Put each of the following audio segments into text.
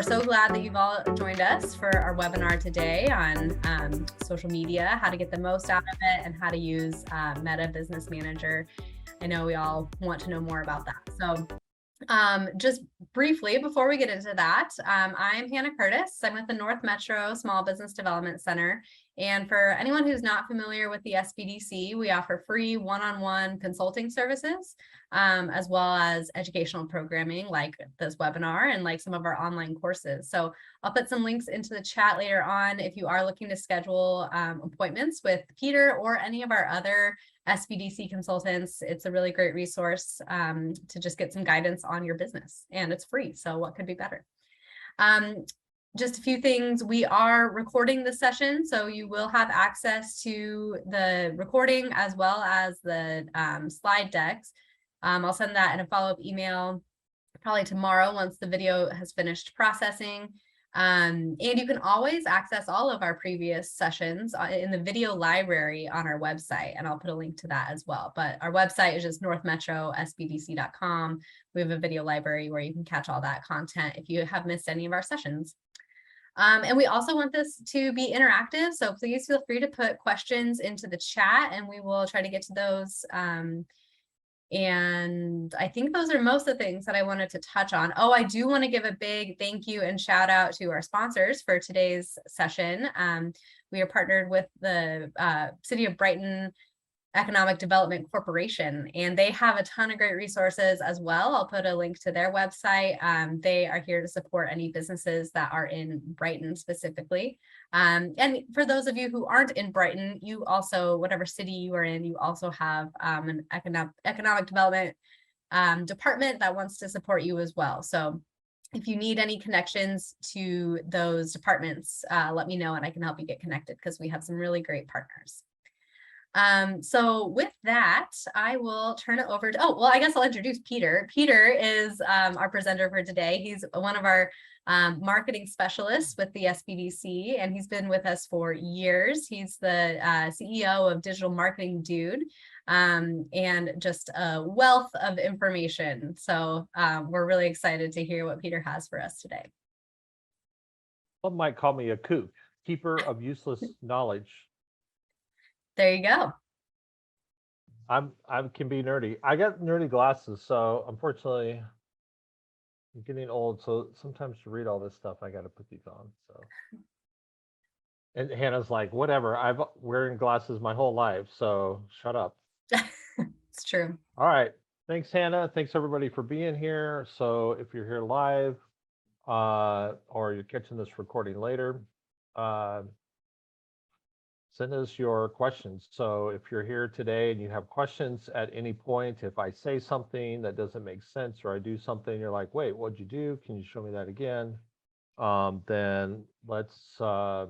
so glad that you've all joined us for our webinar today on social media, how to get the most out of it, and how to use Meta Business Manager. I know we all want to know more about that. So just briefly, before we get into that, I'm Hannah Curtis. I'm with the North Metro Small Business Development Center. And for anyone who's not familiar with the SBDC, we offer free one-on-one consulting services, as well as educational programming like this webinar and like some of our online courses. So I'll put some links into the chat later on if you are looking to schedule appointments with Peter or any of our other SBDC consultants. It's a really great resource to just get some guidance on your business, and it's free. So what could be better? Just a few things. We are recording this session, so you will have access to the recording as well as the slide decks. I'll send that in a follow-up email probably tomorrow once the video has finished processing. And you can always access all of our previous sessions in the video library on our website, and I'll put a link to that as well. But our website is just northmetrosbdc.com. We have a video library where you can catch all that content if you have missed any of our sessions. And we also want this to be interactive, so please feel free to put questions into the chat and we will try to get to those. And I think those are most of the things that I wanted to touch on. Oh, I do want to give a big thank you and shout out to our sponsors for today's session. We are partnered with the City of Brighton Economic Development Corporation, and they have a ton of great resources as well. I'll put a link to their website. They are here to support any businesses that are in Brighton specifically. And for those of you who aren't in Brighton, you also, whatever city you are in, you also have an economic development department that wants to support you as well. So if you need any connections to those departments, let me know and I can help you get connected because we have some really great partners. So with that, I will turn it over to, I guess I'll introduce Peter. Peter is our presenter for today. He's one of our marketing specialists with the SBDC, and he's been with us for years. He's the CEO of Digital Marketing Dude, and just a wealth of information. So we're really excited to hear what Peter has for us today. Some might call me a kook, keeper of useless knowledge. There you go. I can be nerdy. I got nerdy glasses, so unfortunately I'm getting old. So sometimes to read all this stuff, I got to put these on. So, and Hannah's like, whatever. I've wearing glasses my whole life, so shut up. It's true. All right. Thanks, Hannah. Thanks everybody for being here. So if you're here live, or you're catching this recording later, send us your questions. So if you're here today and you have questions at any point, if I say something that doesn't make sense or I do something, you're like, wait, what'd you do? Can you show me that again? Then let's pause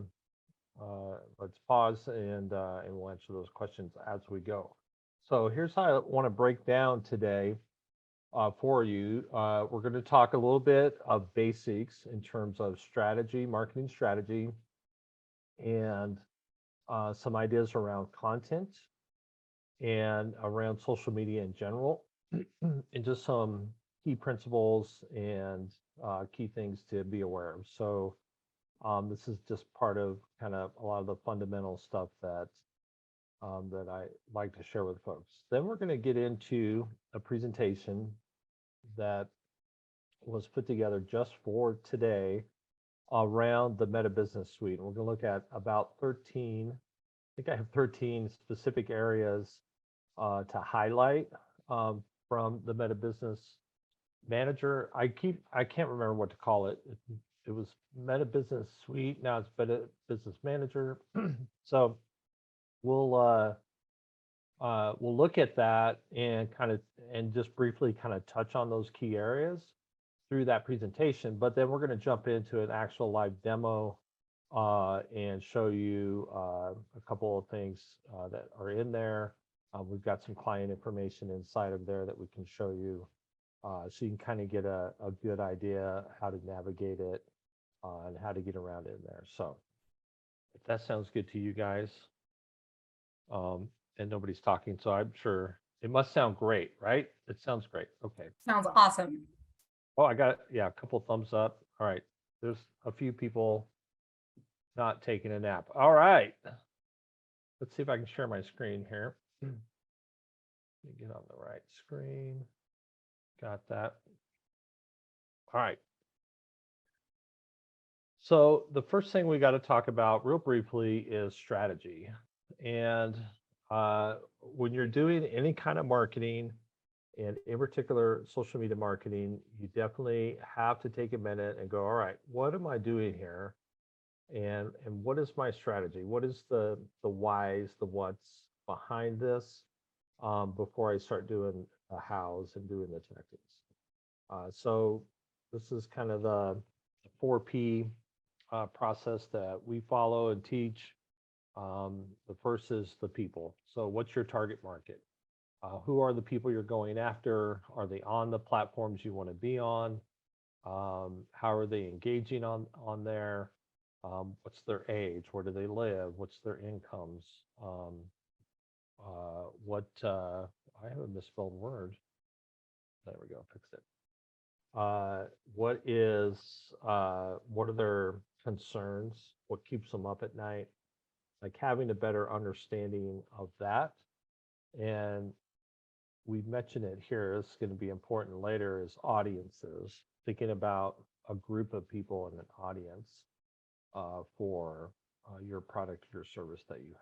and we'll answer those questions as we go. So here's how I want to break down today for you. We're going to talk a little bit of basics in terms of strategy, marketing strategy, and some ideas around content and around social media in general, and just some key principles and key things to be aware of. So this is just part of kind of a lot of the fundamental stuff that that I like to share with folks. Then we're going to get into a presentation that was put together just for today around the Meta Business Suite. We're going to look at about 13, I think I have 13 specific areas to highlight from the Meta Business Manager. I can't remember what to call it. It was Meta Business Suite. Now it's Meta Business Manager. So we'll look at that and just briefly kind of touch on those key areas through that presentation, but then we're going to jump into an actual live demo and show you a couple of things that are in there. We've got some client information inside of there that we can show you, so you can kind of get a good idea how to navigate it and how to get around in there. So if that sounds good to you guys, and nobody's talking, so I'm sure it must sound great, right? It sounds great. Okay. Sounds awesome. Oh, I got, yeah, a couple thumbs up. All right, there's a few people not taking a nap. All right. Let's see if I can share my screen here. Let me get on the right screen. Got that. All right. So the first thing we got to talk about real briefly is strategy. And when you're doing any kind of marketing, and in particular social media marketing, you definitely have to take a minute and go, all right, what am I doing here? And what is my strategy? What is the whys, the what's behind this before I start doing the hows and doing the tactics? So this is kind of the 4P process that we follow and teach. The first is the people. So what's your target market? Who are the people you're going after? Are they on the platforms you want to be on? How are they engaging on there? What's their age? Where do they live? What's their incomes? I have a misspelled word. There we go, fixed it. What are their concerns? What keeps them up at night? Like having a better understanding of that. And we mentioned it here, it's going to be important later, is audiences, thinking about a group of people in an audience for your product or service that you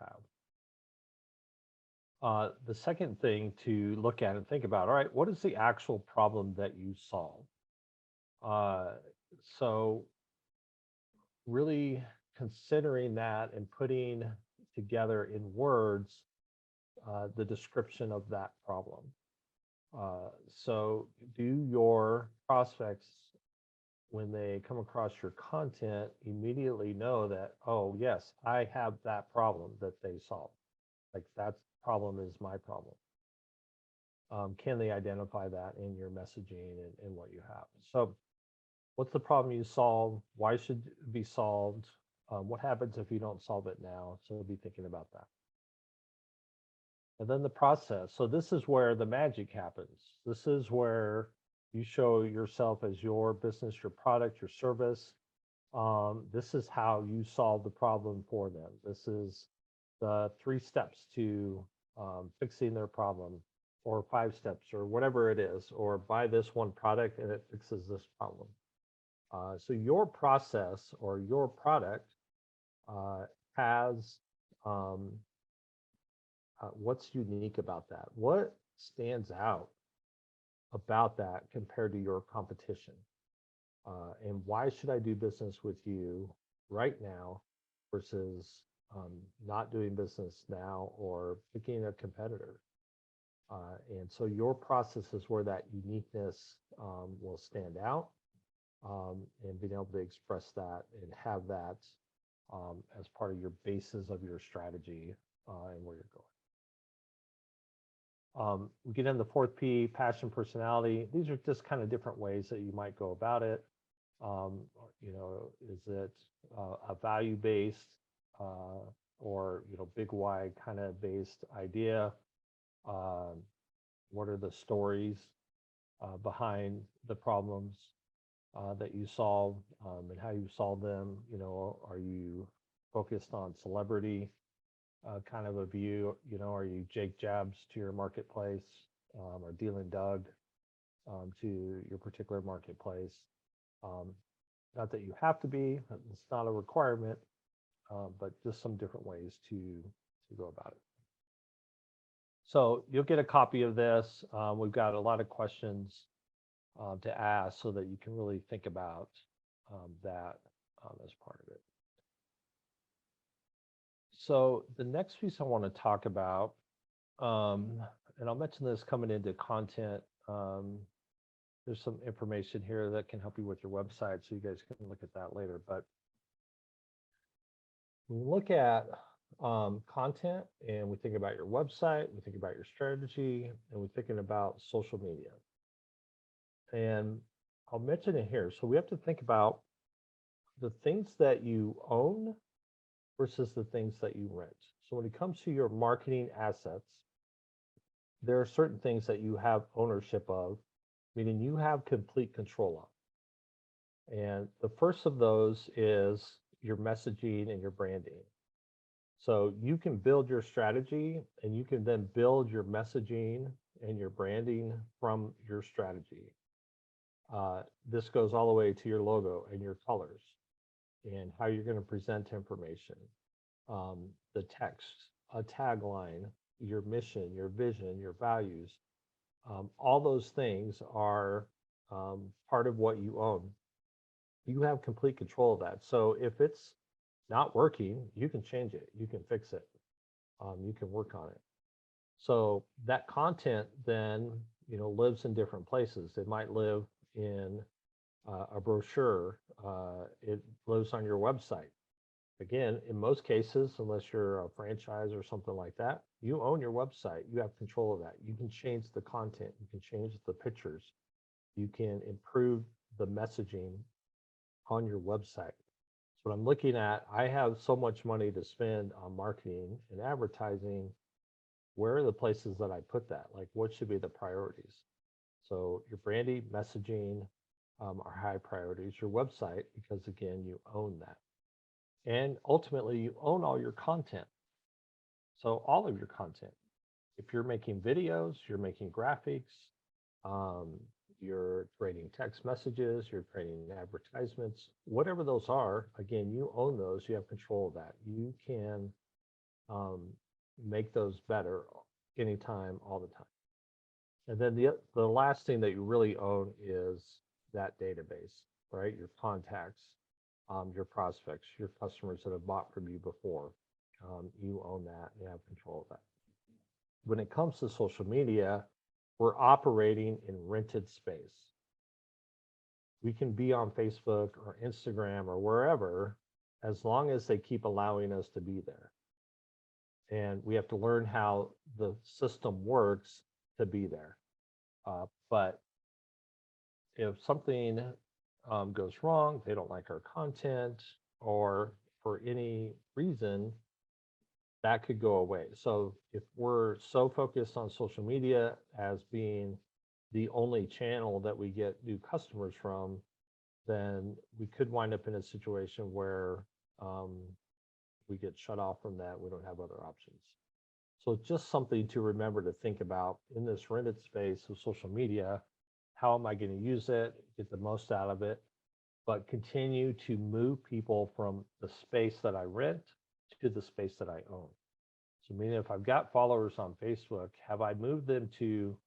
have. The second thing to look at and think about, all right, what is the actual problem that you solve? So really considering that and putting together in words the description of that problem. So do your prospects, when they come across your content, immediately know that, oh, yes, I have that problem that they solve. Like that problem is my problem. Can they identify that in your messaging and what you have? So what's the problem you solve? Why should it be solved? What happens if you don't solve it now? So be thinking about that. And then the process. So this is where the magic happens. This is where you show yourself as your business, your product, your service. This is how you solve the problem for them. This is the 3 steps to fixing their problem, or 5 steps, or whatever it is, or buy this one product and it fixes this problem. So your process or your product has what's unique about that? What stands out about that compared to your competition? And why should I do business with you right now versus not doing business now or picking a competitor? And so your process is where that uniqueness will stand out, and being able to express that and have that as part of your basis of your strategy and where you're going. We get into the 4th P, passion, personality. These are just kind of different ways that you might go about it. Is it a value-based or big why kind of based idea? What are the stories behind the problems that you solve and how you solve them? Are you focused on celebrity kind of a view? Are you Jake Jabs to your marketplace, or Dealing Doug to your particular marketplace? Not that you have to be, it's not a requirement, but just some different ways to go about it. So you'll get a copy of this. We've got a lot of questions to ask so that you can really think about that as part of it. So the next piece I want to talk about, and I'll mention this coming into content. There's some information here that can help you with your website, so you guys can look at that later. But when we look at content and we think about your website, we think about your strategy, and we're thinking about social media. And I'll mention it here. So we have to think about the things that you own versus the things that you rent. So when it comes to your marketing assets, there are certain things that you have ownership of, meaning you have complete control of. And the first of those is your messaging and your branding. So you can build your strategy and you can then build your messaging and your branding from your strategy. This goes all the way to your logo and your colors and how you're going to present information, the text, a tagline, your mission, your vision, your values. All those things are part of what you own. You have complete control of that. So if it's not working, you can change it, you can fix it, you can work on it. So that content then, lives in different places. It might live in a brochure. It lives on your website. Again, in most cases, unless you're a franchise or something like that, you own your website. You have control of that. You can change the content. You can change the pictures. You can improve the messaging on your website. So what I'm looking at, I have so much money to spend on marketing and advertising. Where are the places that I put that? Like, what should be the priorities? So your branding, messaging are high priorities. Your website, because again, you own that. And ultimately, you own all your content. So all of your content. If you're making videos, you're making graphics, um, you're creating text messages, you're creating advertisements, whatever those are, again, you own those, you have control of that. You can um, make those better anytime, all the time. And then the last thing that you really own is that database, right? Your contacts, your prospects, your customers that have bought from you before. You own that, you have control of that. When it comes to social media, we're operating in rented space. We can be on Facebook or Instagram or wherever as long as they keep allowing us to be there. And we have to learn how the system works to be there. But if something goes wrong, they don't like our content, or for any reason, that could go away. So if we're so focused on social media as being the only channel that we get new customers from, then we could wind up in a situation where um, we get shut off from that. We don't have other options. So just something to remember to think about in this rented space of social media. How am I going to use it, get the most out of it, but continue to move people from the space that I rent to the space that I own. So meaning if I've got followers on Facebook, have I moved them to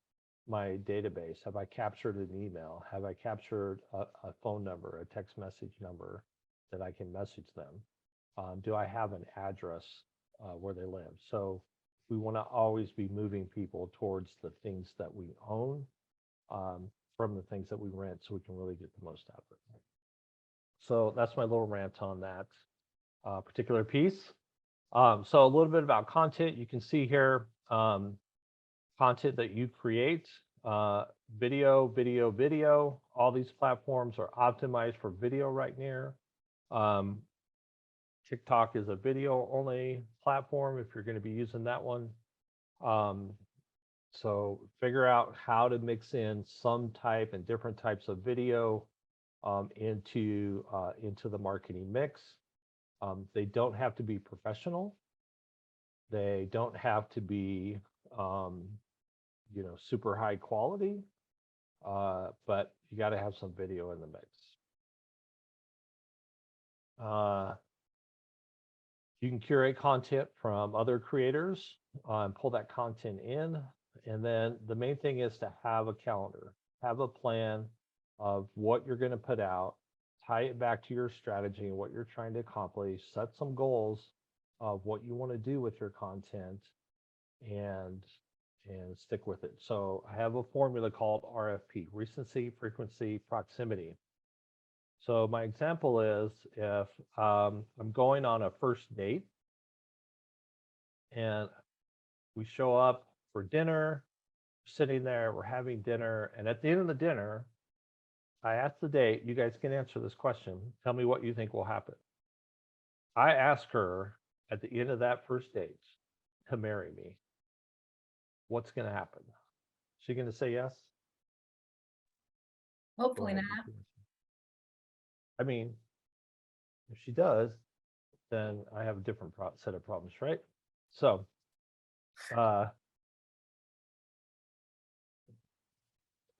my database? Have I captured an email? Have I captured a phone number, a text message number that I can message them? Do I have an address where they live? So we want to always be moving people towards the things that we own from the things that we rent so we can really get the most out of it. So that's my little rant on that particular piece. So a little bit about content. You can see here content that you create, video, video, video. All these platforms are optimized for video right now. TikTok is a video only platform if you're going to be using that one. So figure out how to mix in some type and different types of video into the marketing mix. They don't have to be professional. They don't have to be super high quality, but you got to have some video in the mix. You can curate content from other creators and pull that content in. And then the main thing is to have a calendar, have a plan of what you're going to put out, tie it back to your strategy and what you're trying to accomplish, set some goals of what you want to do with your content, and stick with it. So I have a formula called RFP, recency, frequency, proximity. So my example is if I'm going on a first date and we show up for dinner, sitting there, we're having dinner, and at the end of the dinner, I ask the date, you guys can answer this question. Tell me what you think will happen. I ask her at the end of that first date to marry me. What's going to happen? Is she going to say yes? Go Hopefully ahead. not. I mean, if she does, then I have a different set of problems, right? So, uh,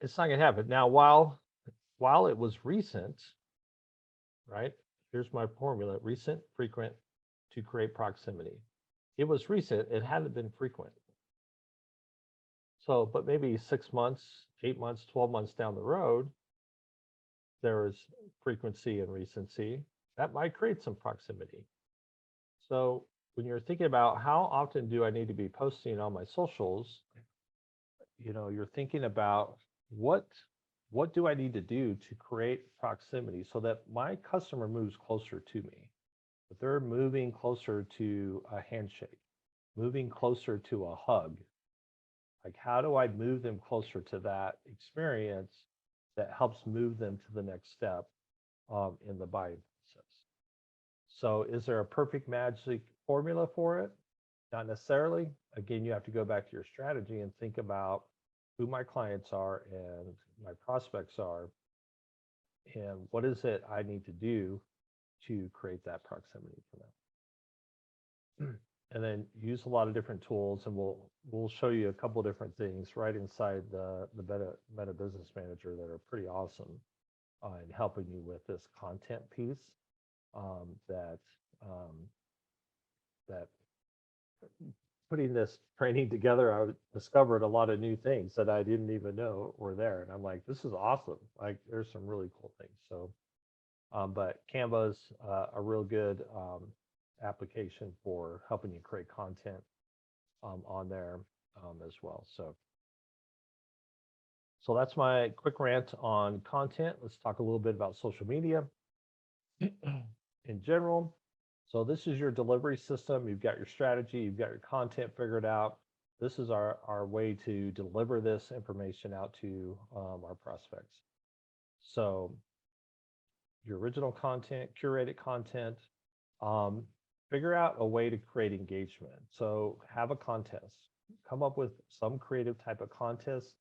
it's not gonna happen. Now, while it was recent, right? Here's my formula: recent, frequent to create proximity. It was recent, it hadn't been frequent. So, but maybe 6 months, 8 months, 12 months down the road, there is frequency and recency. That might create some proximity. So when you're thinking about how often do I need to be posting on my socials, you're thinking about what what do I need to do to create proximity so that my customer moves closer to me, that they're moving closer to a handshake, moving closer to a hug. Like, how do I move them closer to that experience that helps move them to the next step in the buying process? So, is there a perfect magic formula for it? Not necessarily. Again, you have to go back to your strategy and think about who my clients are and my prospects are, and what is it I need to do to create that proximity for them. And then use a lot of different tools, and we'll show you a couple of different things right inside the Meta Business Manager that are pretty awesome in helping you with this content piece that that putting this training together, I discovered a lot of new things that I didn't even know were there. And I'm like, this is awesome. Like, there's some really cool things. So, but Canva's a real good application for helping you create content on there as well. So that's my quick rant on content. Let's talk a little bit about social media in general. So this is your delivery system. You've got your strategy, you've got your content figured out. This is our way to deliver this information out to our prospects. So your original content, curated content, figure out a way to create engagement. So have a contest, come up with some creative type of contest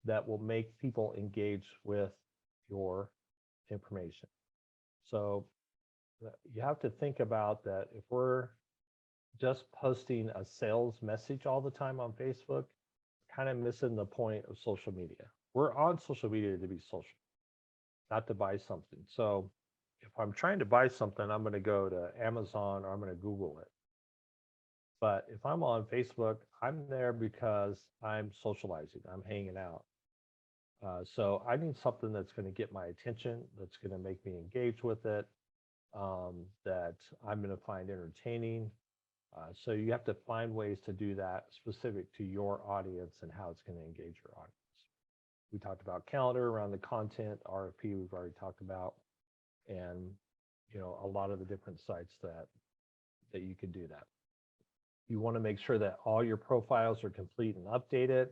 that will make people engage with your information. So you have to think about that. If we're just posting a sales message all the time on Facebook, kind of missing the point of social media. We're on social media to be social, not to buy something. So if I'm trying to buy something, I'm going to go to Amazon or I'm going to Google it. But if I'm on Facebook, I'm there because I'm socializing, I'm hanging out. So I need something that's going to get my attention, that's going to make me engage with it, that I'm going to find entertaining. So you have to find ways to do that specific to your audience and how it's going to engage your audience. We talked about calendar around the content, RFP we've already talked about, and a lot of the different sites that you can do that. You want to make sure that all your profiles are complete and updated,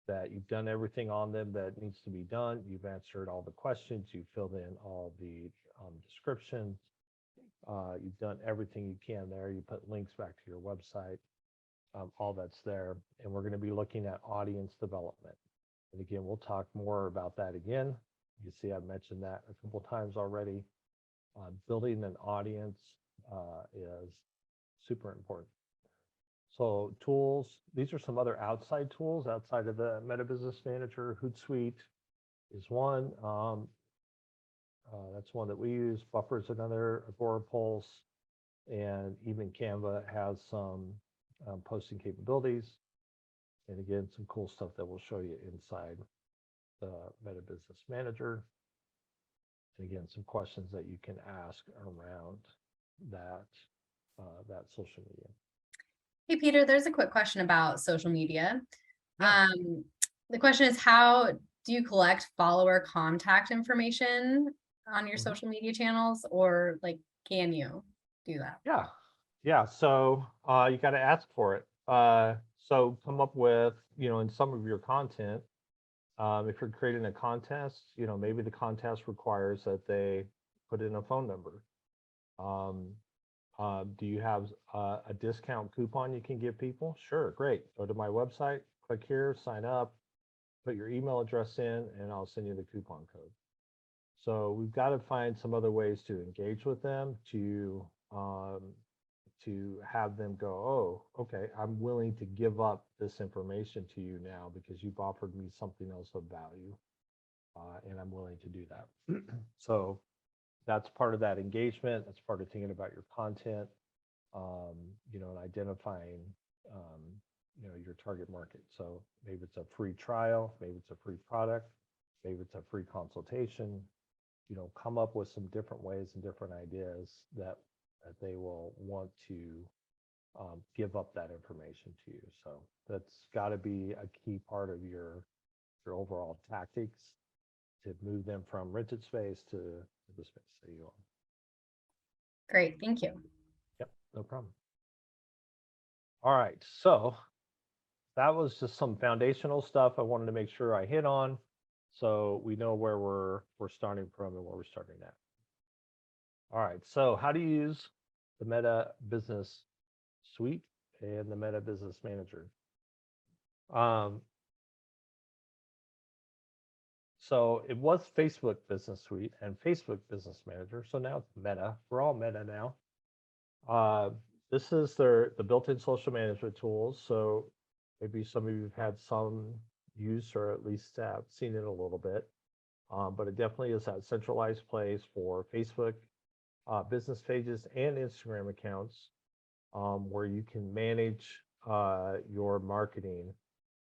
that you've done everything on them that needs to be done. You've answered all the questions, you've filled in all the descriptions, you've done everything you can there. You put links back to your website, all that's there. And we're going to be looking at audience development. And again, we'll talk more about that again. You see, I've mentioned that a couple of times already. Building an audience is super important. So tools, these are some other outside tools outside of the Meta Business Manager. Hootsuite is one. That's one that we use. Buffer is another. Agorapulse, and even Canva has some posting capabilities. And again, some cool stuff that we'll show you inside the Meta Business Manager. And again, some questions that you can ask around that that social media. Hey, Peter, there's a quick question about social media. Yeah. The question is, how do you collect follower contact information on your Mhm. social media channels, or like, can you do that? Yeah. So you got to ask for it. So come up with, in some of your content, if you're creating a contest, maybe the contest requires that they put in a phone number. Do you have a discount coupon you can give people? Sure, great. Go to my website, click here, sign up, put your email address in, and I'll send you the coupon code. So we've got to find some other ways to engage with them to have them go, oh, okay, I'm willing to give up this information to you now because you've offered me something else of value, and I'm willing to do that. So that's part of that engagement. That's part of thinking about your content, and identifying, um, your target market. So maybe it's a free trial, maybe it's a free product, maybe it's a free consultation. Come up with some different ways and different ideas that they will want to give up that information to you. So that's got to be a key part of your overall tactics to move them from rented space to the space that you own. Great, thank you. Yep, no problem. All right, so that was just some foundational stuff I wanted to make sure I hit on, so we know where we're starting from and where we're starting at. All right, so how to use the Meta Business Suite and the Meta Business Manager. So it was Facebook Business Suite and Facebook Business Manager. So now it's Meta. We're all Meta now. This is the built-in social management tools. So maybe some of you have had some use or at least have seen it a little bit. But it definitely is that centralized place for Facebook business pages and Instagram accounts, where you can manage your marketing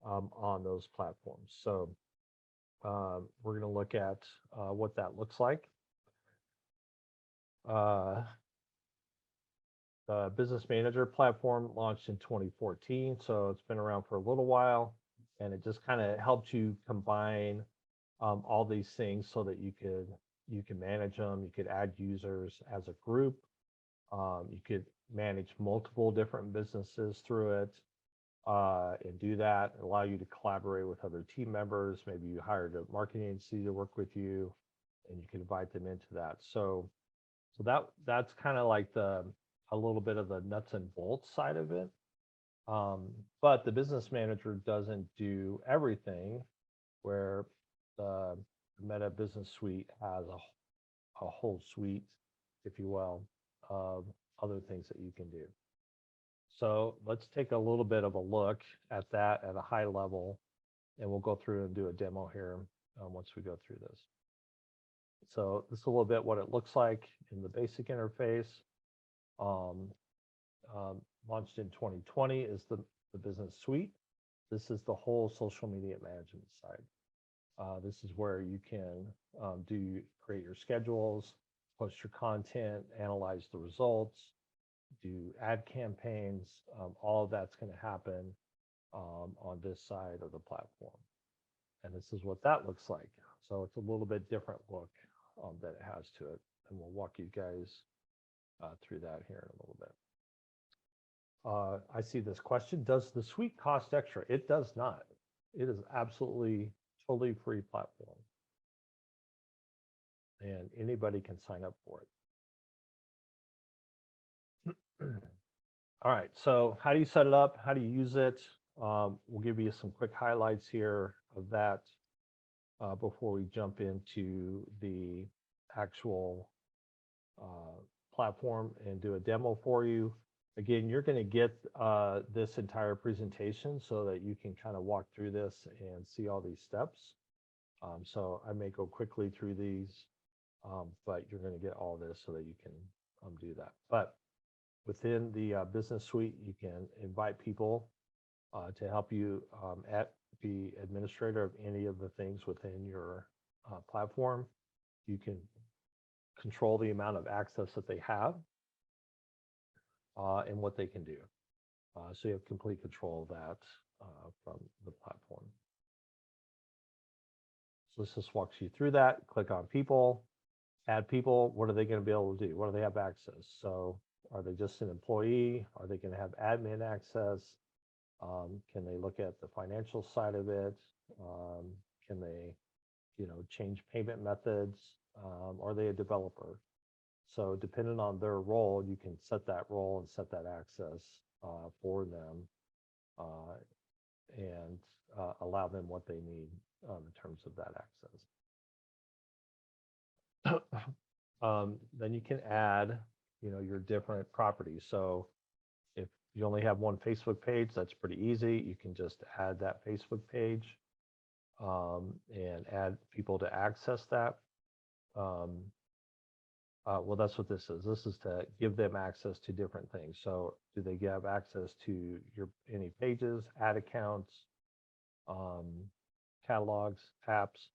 on those platforms. So we're going to look at what that looks like. The Business Manager platform launched in 2014, so it's been around for a little while, and it just kind of helps you combine all these things so that you can manage them. You could add users as a group. You could manage multiple different businesses through it, and do that, allow you to collaborate with other team members. Maybe you hired a marketing agency to work with you, and you can invite them into that. So that's kind of like a little bit of the nuts and bolts side of it. But the Business Manager doesn't do everything, where the Meta Business Suite has a whole suite, if you will, of other things that you can do. So let's take a little bit of a look at that at a high level, and we'll go through and do a demo here once we go through this. So this is a little bit what it looks like in the basic interface. Launched in 2020 is the Business Suite. This is the whole social media management side. This is where you can create your schedules, post your content, analyze the results, do ad campaigns. All of that's going to happen on this side of the platform. And this is what that looks like. So it's a little bit different look that it has to it. And we'll walk you guys through that here in a little bit. I see this question: does the suite cost extra? It does not. It is absolutely totally free platform, and anybody can sign up for it. All right, so how do you set it up? How do you use it? We'll give you some quick highlights here of that before we jump into the actual platform and do a demo for you. Again, you're going to get this entire presentation so that you can kind of walk through this and see all these steps. So I may go quickly through these, but you're going to get all this so that you can do that. But within the Business Suite, you can invite people to help you be administrator of any of the things within your platform. You can control the amount of access that they have and what they can do. So you have complete control of that from the platform. So this just walks you through that. Click on people, add people. What are they going to be able to do? What do they have access? So are they just an employee? Are they going to have admin access? Can they look at the financial side of it? Can they, change payment methods? Are they a developer? So depending on their role, you can set that role and set that access for them, and allow them what they need in terms of that access. Then you can add, your different properties. So if you only have one Facebook page, that's pretty easy. You can just add that Facebook page, and add people to access that. Um, well, that's what this is. This is to give them access to different things. So do they have access to any pages, ad accounts, um, catalogs, apps?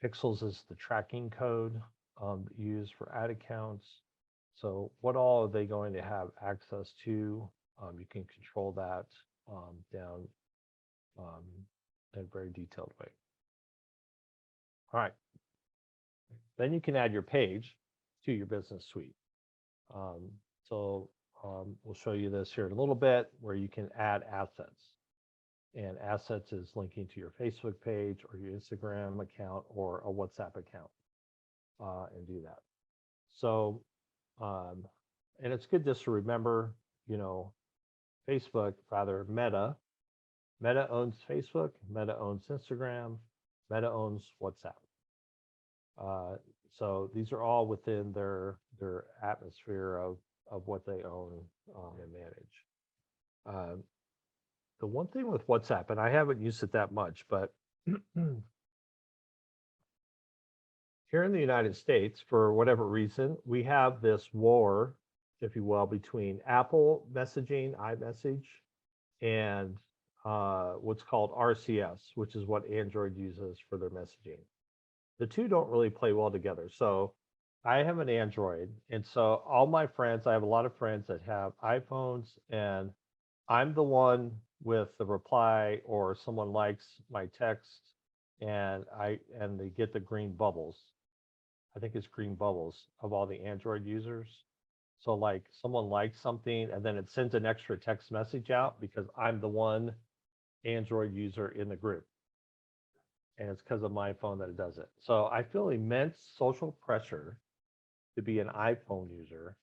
Pixels is the tracking code used for ad accounts. So what all are they going to have access to? You can control that down um, in a very detailed way. All right. Then you can add your page to your business suite. Um, so we'll show you this here in a little bit where you can add assets. And assets is linking to your Facebook page or your Instagram account or a WhatsApp account, and do that. So, and it's good just to remember, Facebook, rather Meta owns Facebook, Meta owns Instagram, Meta owns WhatsApp. So these are all within their atmosphere of what they own and manage. The one thing with WhatsApp, and I haven't used it that much, but here in the United States, for whatever reason, we have this war, if you will, between Apple messaging, iMessage, and what's called RCS, which is what Android uses for their messaging. The two don't really play well together. So I have an Android, and so all my friends, I have a lot of friends that have iPhones, and I'm the one with the reply, or someone likes my text, and they get the green bubbles. I think it's green bubbles of all the Android users. So like someone likes something and then it sends an extra text message out because I'm the one Android user in the group. And it's because of my phone that it does it. So I feel immense social pressure to be an iPhone user,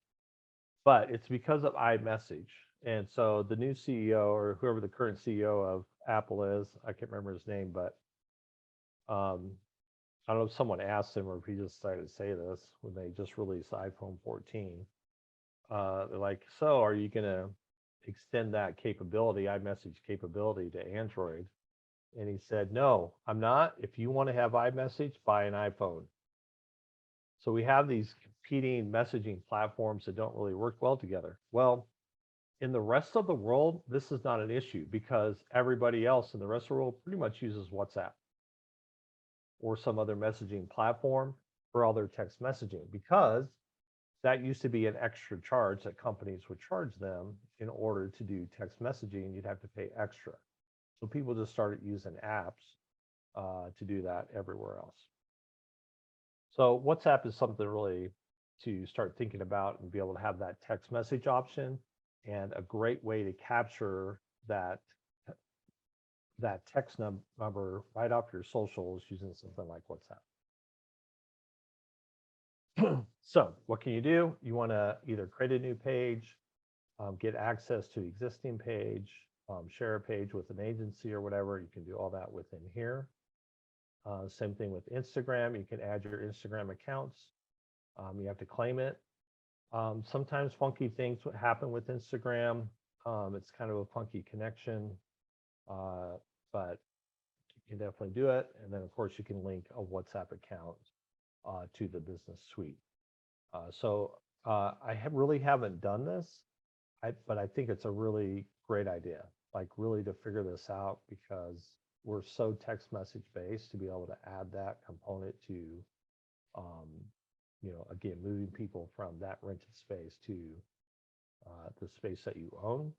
but it's because of iMessage. And so the new CEO, or whoever the current CEO of Apple is, I can't remember his name, but I don't know if someone asked him or if he just decided to say this when they just released iPhone 14. They're like, so are you going to extend that capability, iMessage capability, to Android? And he said, no, I'm not. If you want to have iMessage, buy an iPhone. So we have these competing messaging platforms that don't really work well together. Well, in the rest of the world, this is not an issue because everybody else in the rest of the world pretty much uses WhatsApp or some other messaging platform for all their text messaging, because that used to be an extra charge that companies would charge them in order to do text messaging. You'd have to pay extra. So people just started using apps to do that everywhere else. So WhatsApp is something really to start thinking about and be able to have that text message option, and a great way to capture that text number right off your socials using something like WhatsApp. So what can you do? You want to either create a new page, get access to existing page, share a page with an agency or whatever. You can do all that within here. Same thing with Instagram. You can add your Instagram accounts. You have to claim it. Sometimes funky things happen with Instagram. It's kind of a funky connection, but you can definitely do it. And then, of course, you can link a WhatsApp account to the business suite. I really haven't done this, but I think it's a really great idea, like really to figure this out, because we're so text message based, to be able to add that component to, again, moving people from that rented space to the space that you own,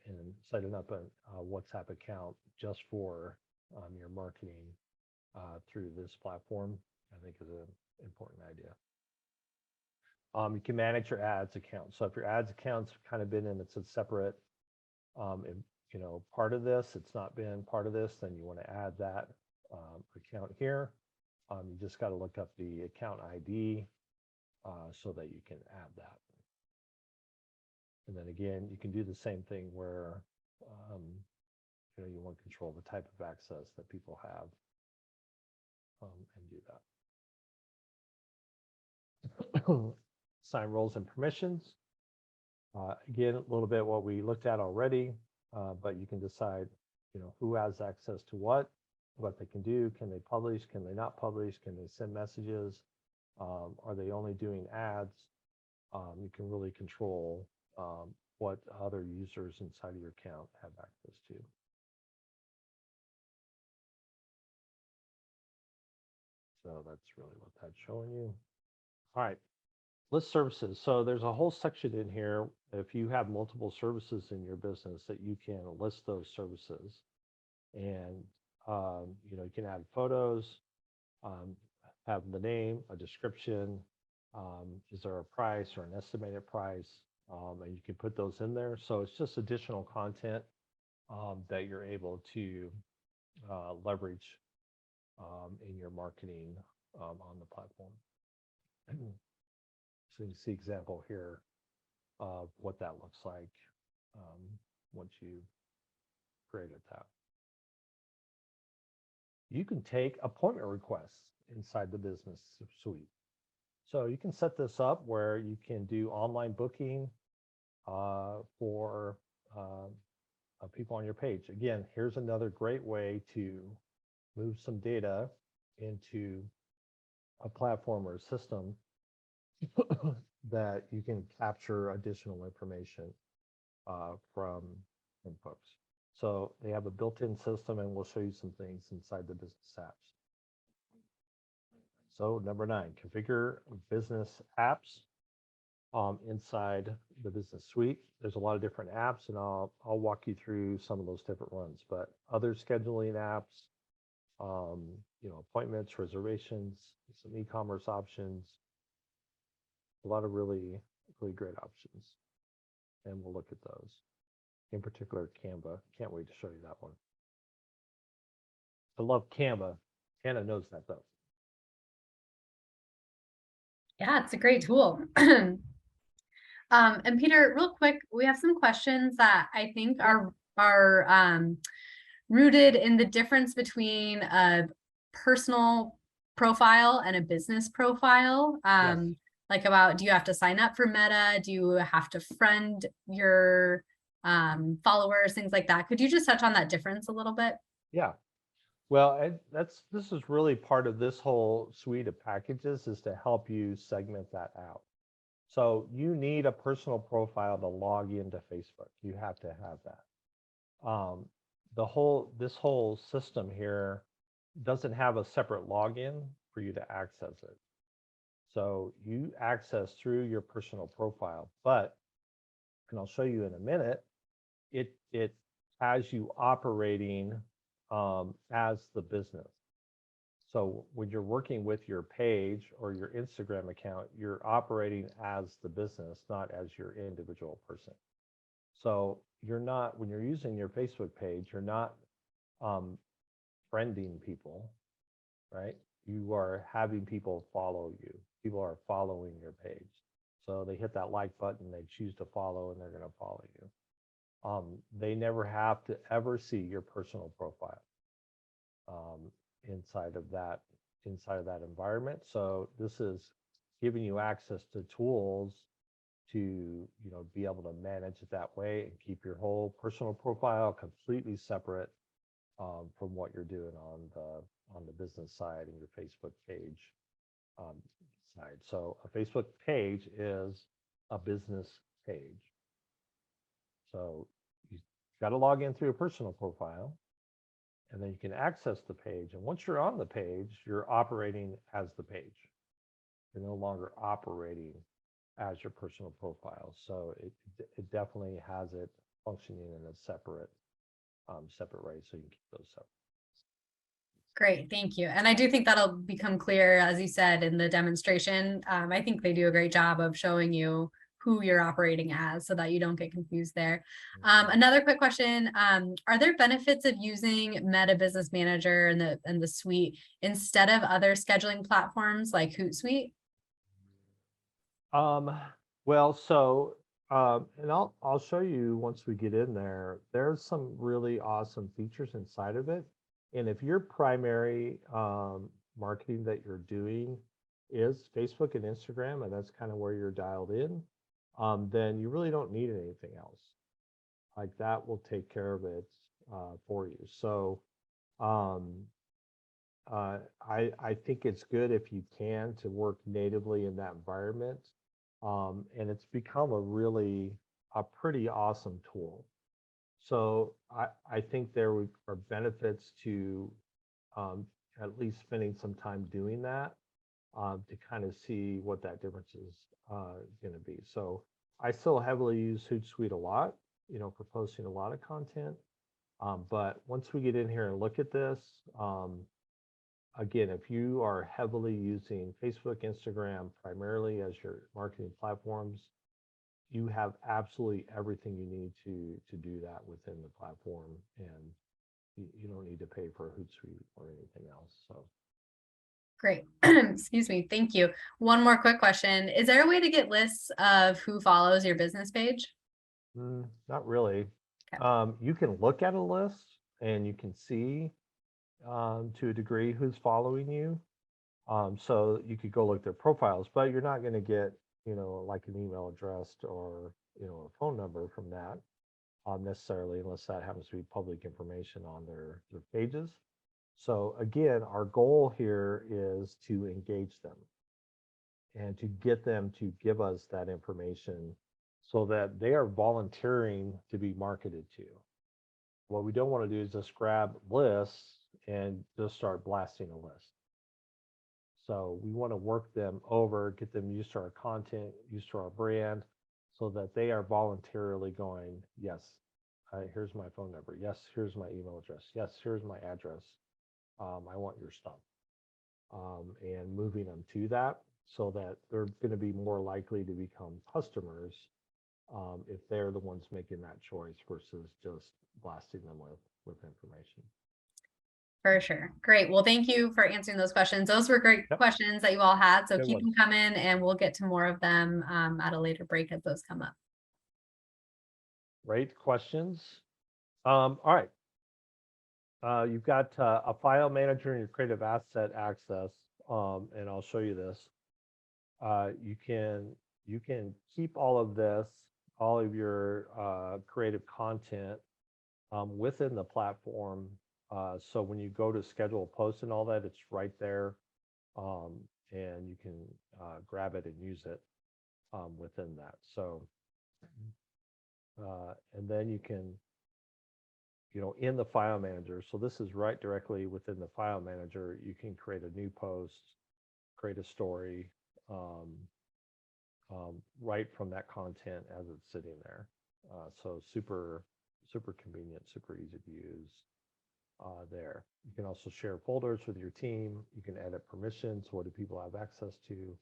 and setting up a WhatsApp account just for your marketing through this platform, I think is an important idea. You can manage your ads account. So if your ads account's kind of been in, it's a separate, part of this, it's not been part of this, then you want to add that account here. You just got to look up the account ID so that you can add that. And then again, you can do the same thing where, you want to control the type of access that people have, and do that. Assign roles and permissions. Again, a little bit what we looked at already, but you can decide, who has access to what they can do. Can they publish? Can they not publish? Can they send messages? Are they only doing ads? You can really control what other users inside of your account have access to. So that's really what that's showing you. All right, list services. So there's a whole section in here. If you have multiple services in your business, that you can list those services, and you can add photos, um, have the name, a description. Is there a price or an estimated price? And you can put those in there. So it's just additional content that you're able to leverage in your marketing on the platform. So you see example here of what that looks like once you created that. You can take appointment requests inside the business suite. So you can set this up where you can do online booking for people on your page. Again, here's another great way to move some data into a platform or a system that you can capture additional information from folks. So they have a built-in system, and we'll show you some things inside the business apps. So number 9, configure business apps inside the business suite. There's a lot of different apps, and I'll walk you through some of those different ones. But other scheduling apps, appointments, reservations, some e-commerce options, a lot of really, really great options. And we'll look at those. In particular, Canva. Can't wait to show you that one. I love Canva. Hannah knows that though. Yeah, it's a great tool. And Peter, real quick, we have some questions that I think are rooted in the difference between a personal profile and a business profile. Yes. Like about, do you have to sign up for Meta? Do you have to friend your followers, things like that? Could you just touch on that difference a little bit? Yeah. Well, this is really part of this whole suite of packages, is to help you segment that out. So you need a personal profile to log into Facebook. You have to have that. This whole system here doesn't have a separate login for you to access it. So you access through your personal profile, but, and I'll show you in a minute, it has you operating as the business. So when you're working with your page or your Instagram account, you're operating as the business, not as your individual person. So you're not, when you're using your Facebook page, you're not friending people, right? You are having people follow you. People are following your page. So they hit that like button, they choose to follow, and they're going to follow you. They never have to ever see your personal profile inside of that environment. So this is giving you access to tools to be able to manage it that way and keep your whole personal profile completely separate from what you're doing on the business side and your Facebook page side. So a Facebook page is a business page. So you got to log in through a personal profile, and then you can access the page. And once you're on the page, you're operating as the page. You're no longer operating as your personal profile. So it definitely has it functioning in a separate way. So you can keep those separate. Great, thank you. And I do think that'll become clear, as you said, in the demonstration. I think they do a great job of showing you who you're operating as so that you don't get confused there. Another quick question, are there benefits of using Meta Business Manager and the suite instead of other scheduling platforms like Hootsuite? Well, so and I'll show you once we get in there. There's some really awesome features inside of it. And if your primary marketing that you're doing is Facebook and Instagram, and that's kind of where you're dialed in, then you really don't need anything else. Like that will take care of it for you. So um, I think it's good if you can to work natively in that environment, and it's become a pretty awesome tool. So I think are benefits to um, at least spending some time doing that to kind of see what that difference is going to be. So I still heavily use Hootsuite a lot, for posting a lot of content. But once we get in here and look at this, again, if you are heavily using Facebook, Instagram primarily as your marketing platforms, you have absolutely everything you need to do that within the platform, and you don't need to pay for a Hootsuite or anything else. So Great. Excuse me. Thank you. One more quick question. Is there a way to get lists of who follows your business page? not really. Okay. You can look at a list and you can see to a degree who's following you. So you could go look their profiles, but you're not going to get, like an email address or, a phone number from that necessarily, unless that happens to be public information on their pages. So again, our goal here is to engage them and to get them to give us that information so that they are volunteering to be marketed to. What we don't want to do is just grab lists and just start blasting a list. So we want to work them over, get them used to our content, used to our brand, so that they are voluntarily going, yes, here's my phone number. Yes, here's my email address. Yes, here's my address. I want your stuff. And moving them to that so that they're going to be more likely to become customers if they're the ones making that choice versus just blasting them with information. For sure. Great. Well, thank you for answering those questions. Those were great Yep. questions that you all had. So Good keep them ones. coming and we'll get to more of them at a later break as those come up. Great questions. All right. You've got a file manager in your creative asset access, and I'll show you this. You can keep all of this, all of your creative content within the platform. So when you go to schedule a post and all that, it's right there, and you can grab it and use it within that. So, and then you can, in the file manager. So this is right directly within the file manager. You can create a new post, create a story, right from that content as it's sitting there. So super convenient, super easy to use there. You can also share folders with your team. You can edit permissions. What do people have access to?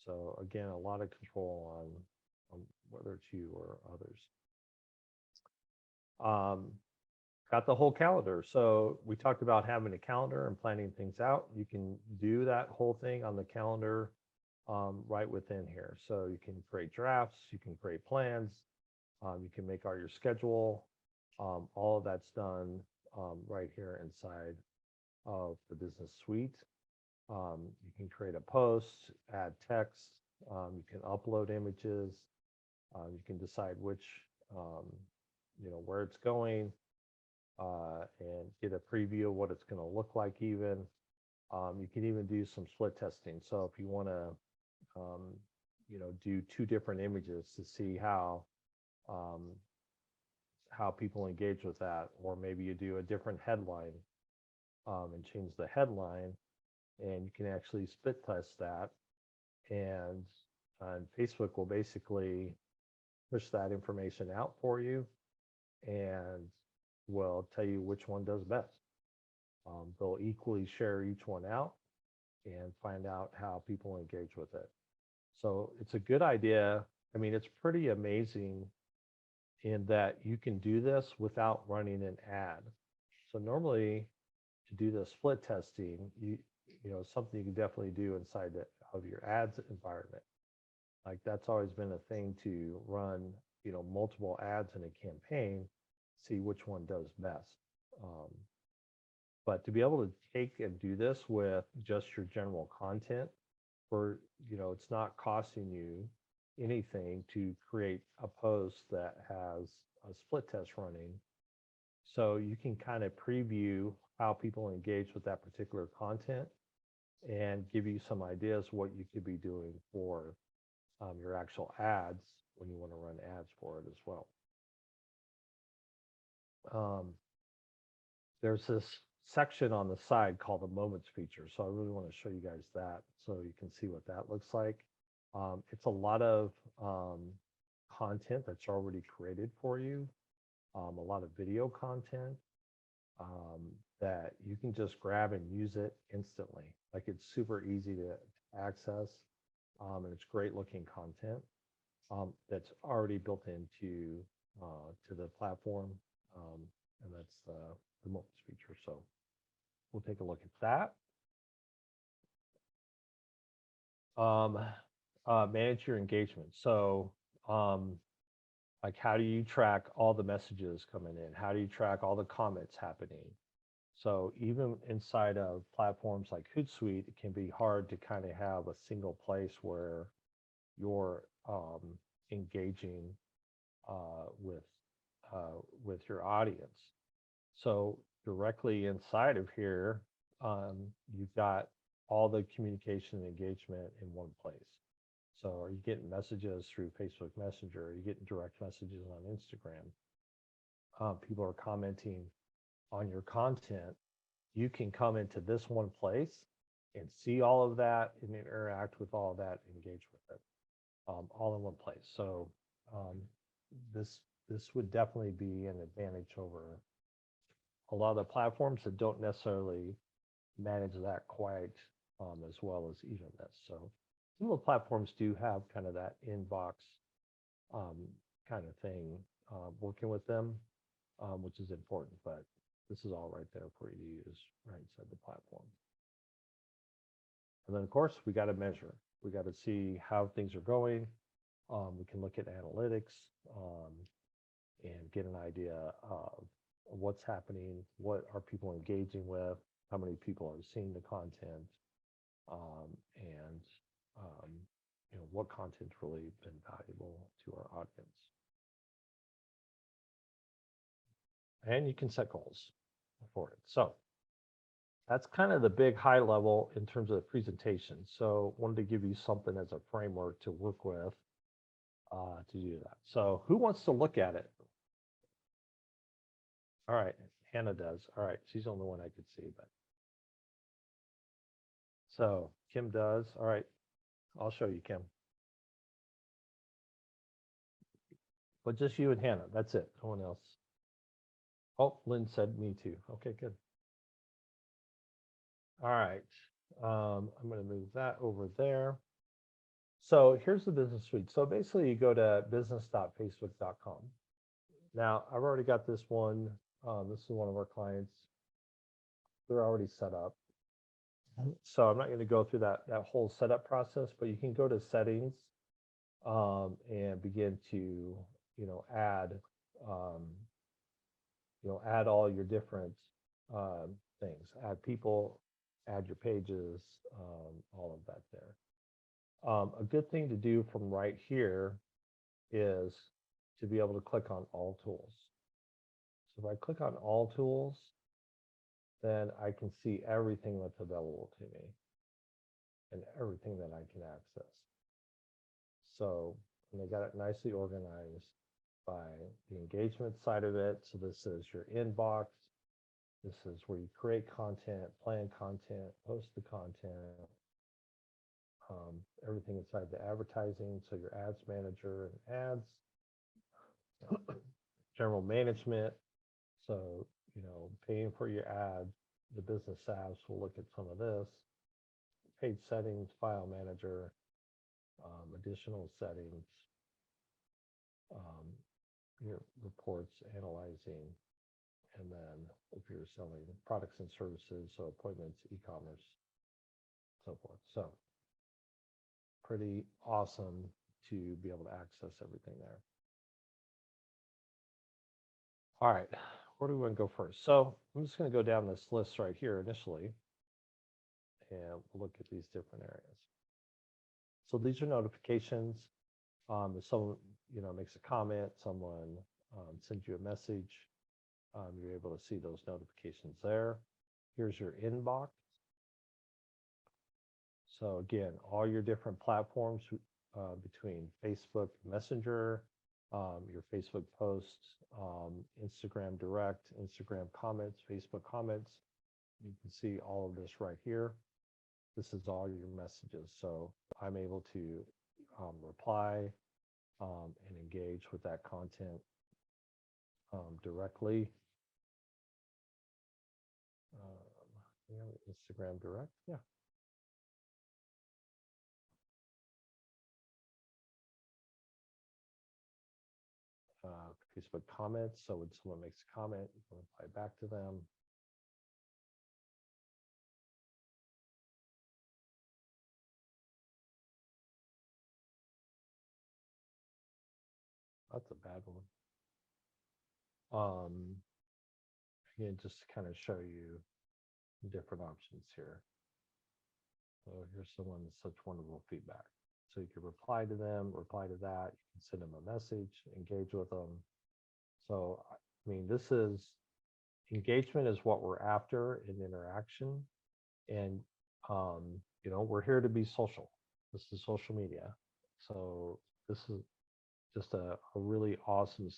So again, a lot of control on whether it's you or others. Got the whole calendar. So we talked about having a calendar and planning things out. You can do that whole thing on the calendar right within here. So you can create drafts, you can create plans, you can make all your schedule. All of that's done right here inside of the business suite. You can create a post, add text, you can upload images, you can decide which, where it's going, and get a preview of what it's going to look like even. You can even do some split testing. So if you want to, do two different images to see how people engage with that, or maybe you do a different headline and change the headline, and you can actually split test that, and Facebook will basically push that information out for you and will tell you which one does best. They'll equally share each one out and find out how people engage with it. So it's a good idea. I mean, it's pretty amazing in that you can do this without running an ad. So normally to do the split testing, something you can definitely do inside of your ads environment. Like that's always been a thing to run, multiple ads in a campaign, see which one does best. But to be able to take and do this with just your general content where, it's not costing you anything to create a post that has a split test running. So you can kind of preview how people engage with that particular content and give you some ideas what you could be doing for your actual ads when you want to run ads for it as well. There's this section on the side called the moments feature. So I really want to show you guys that so you can see what that looks like. It's a lot of content that's already created for you, a lot of video content that you can just grab and use it instantly. Like it's super easy to access, and it's great looking content that's already built into to the platform, and that's the moments feature. So we'll take a look at that. Manage your engagement. So like how do you track all the messages coming in? How do you track all the comments happening? So even inside of platforms like Hootsuite, it can be hard to kind of have a single place where you're engaging with your audience. So directly inside of here, you've got all the communication and engagement in one place. So are you getting messages through Facebook Messenger? Are you getting direct messages on Instagram? People are commenting on your content. You can come into this one place and see all of that and interact with all of that, engage with it, all in one place. So this would definitely be an advantage over a lot of the platforms that don't necessarily manage that quite as well as even this. So some of the platforms do have kind of that inbox kind of thing working with them, which is important, but this is all right there for you to use right inside the platform. And then of course we got to measure. We got to see how things are going. We can look at analytics and get an idea of what's happening, what are people engaging with, how many people are seeing the content, and what content's really been valuable to our audience. And you can set goals for it. So that's kind of the big high level in terms of the presentation. So wanted to give you something as a framework to work with to do that. So who wants to look at it? All right, Hannah does. All right, she's the only one I could see, but. So Kim does. All right, I'll show you, Kim. But just you and Hannah, that's it, no one else. Oh, Lynn said me too. Okay, good. All right, I'm gonna move that over there. So here's the business suite. So basically you go to business.facebook.com. Now I've already got this one. This is one of our clients. They're already set up. So I'm not going to go through that whole setup process, but you can go to settings and begin to add add all your different things, add people, add your pages, all of that there. A good thing to do from right here is to be able to click on all tools. So if I click on all tools, then I can see everything that's available to me and everything that I can access. So, and they got it nicely organized by the engagement side of it. So this is your inbox. This is where you create content, plan content, post the content, everything inside the advertising. So your ads manager and ads, general management. So, paying for your ad, the business apps will look at some of this. Page settings, file manager, additional settings, your reports, analyzing, and then if you're selling products and services, so appointments, e-commerce, so forth. So pretty awesome to be able to access everything there. All right, where do we want to go first? So I'm just going to go down this list right here initially, and we'll look at these different areas. So these are notifications. If someone, makes a comment, someone sends you a message, you're able to see those notifications there. Here's your inbox. So again, all your different platforms between Facebook Messenger, your Facebook posts, Instagram Direct, Instagram comments, Facebook comments. You can see all of this right here. This is all your messages. So I'm able to reply and engage with that content directly. Instagram Direct, yeah. Facebook comments. So when someone makes a comment, you can reply back to them. That's a bad one. Again, just to kind of show you different options here. So here's someone with such wonderful feedback. So you can reply to them, reply to that. You can send them a message, engage with them. So, I mean, this is engagement is what we're after in interaction. And, we're here to be social. This is social media. So this is just a really awesome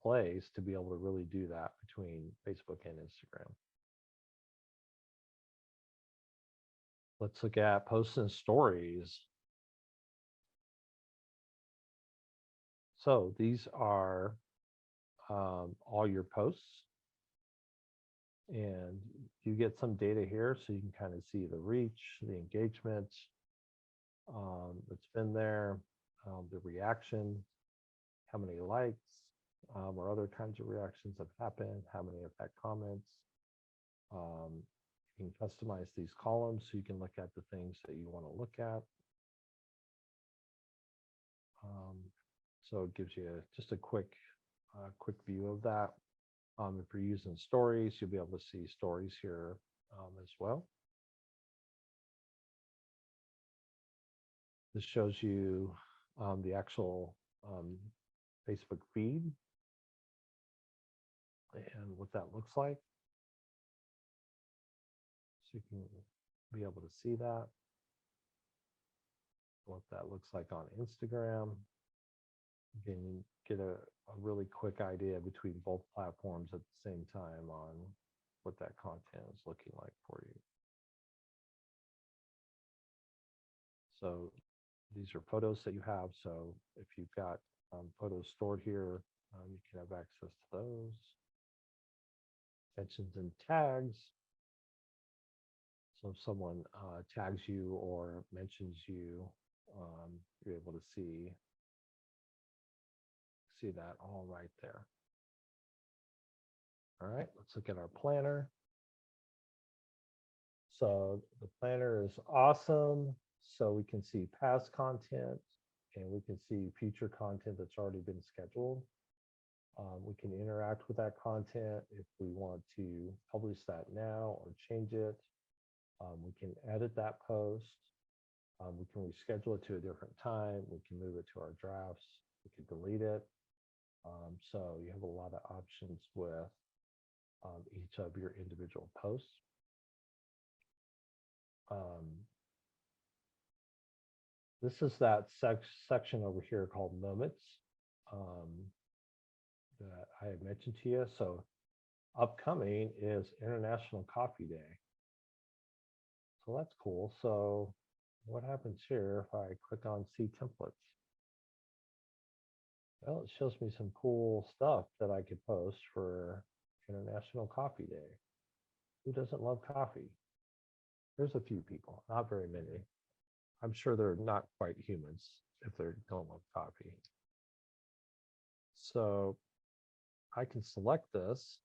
place to be able to really do that between Facebook and Instagram. Let's look at posts and stories. So these are all your posts, and you get some data here so you can kind of see the reach, the engagement that's been there, the reaction, how many likes or other kinds of reactions have happened, how many have had comments. You can customize these columns so you can look at the things that you want to look at. So it gives you just a quick view of that. If you're using stories, you'll be able to see stories here as well. This shows you the actual Facebook feed and what that looks like. So you can be able to see that, what that looks like on Instagram. You can get a really quick idea between both platforms at the same time on what that content is looking like for you. So these are photos that you have. So if you've got photos stored here, you can have access to those. Mentions and tags. So if someone tags you or mentions you, you're able to see that all right there. All right, let's look at our planner. So the planner is awesome. So we can see past content and we can see future content that's already been scheduled. We can interact with that content if we want to publish that now or change it. We can edit that post. We can reschedule it to a different time. We can move it to our drafts. We can delete it. So you have a lot of options with each of your individual posts. This is that section over here called moments that I had mentioned to you. So upcoming is International Coffee Day. So that's cool. So what happens here if I click on see templates? Well, it shows me some cool stuff that I could post for International Coffee Day. Who doesn't love coffee? There's a few people, not very many. I'm sure they're not quite humans if they don't love coffee. So I can select this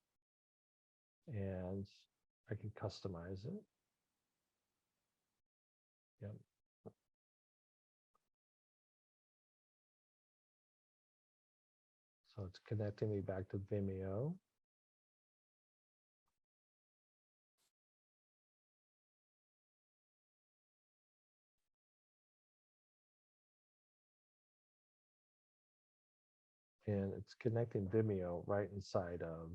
and I can customize it. Yep. So it's connecting me back to Vimeo. and it's connecting Vimeo right inside of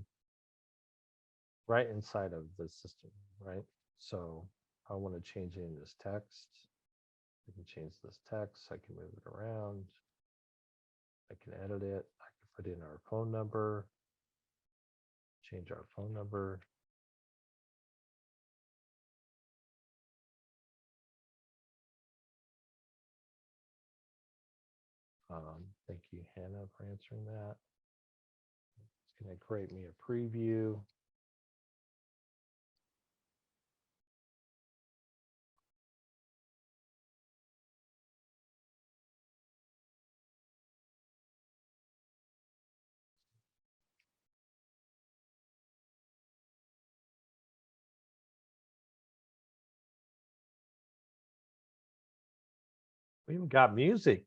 the system, right? So I want to change in this text. I can change this text. I can move it around. I can edit it. I can put in our phone number, change our phone number. Thank you, Hannah, for answering that. It's going to create me a preview. We even got music.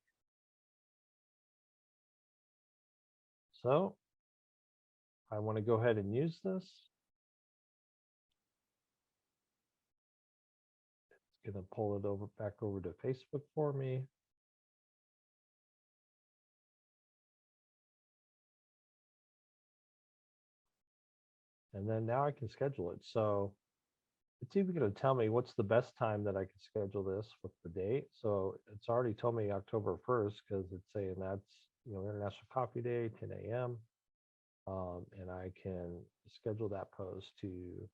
So I want to go ahead and use this. It's going to pull it over back over to Facebook for me. And then now I can schedule it. So it's even going to tell me what's the best time that I can schedule this with the date. So it's already told me October 1st because it's saying that's, International Coffee Day, 10 a.m. And I can schedule that post to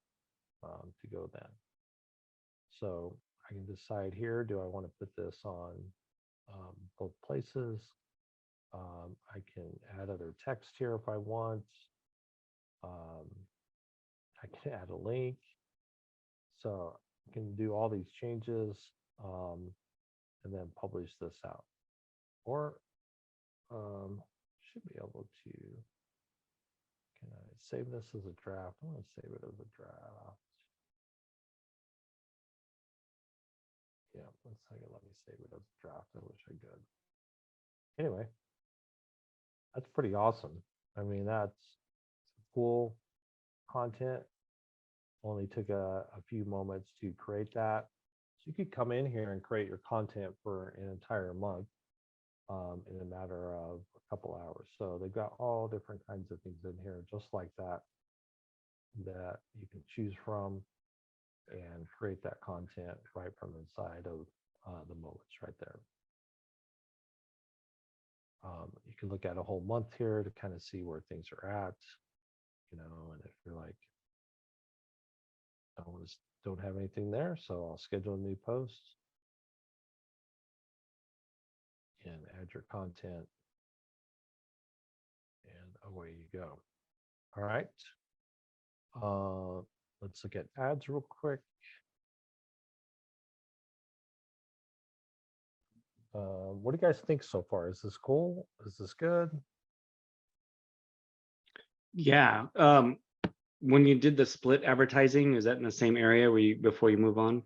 go then. So I can decide here, do I want to put this on both places? I can add other text here if I want. I can add a link. So I can do all these changes and then publish this out. Or should be able to, can I save this as a draft? I want to save it as a draft. Yeah, 1 second, let me save it as a draft. I wish I could. Anyway, that's pretty awesome. I mean, that's cool content. Only took a few moments to create that. So you could come in here and create your content for an entire month in a matter of a couple hours. So they've got all different kinds of things in here, just like that, that you can choose from and create that content right from inside of the moments right there. You can look at a whole month here to kind of see where things are at, and if you're like, I don't have anything there, so I'll schedule a new post and add your content, and away you go. All right. Let's look at ads real quick. What do you guys think so far? Is this cool? Is this good? Yeah. When you did the split advertising, is that in the same area where before you move on?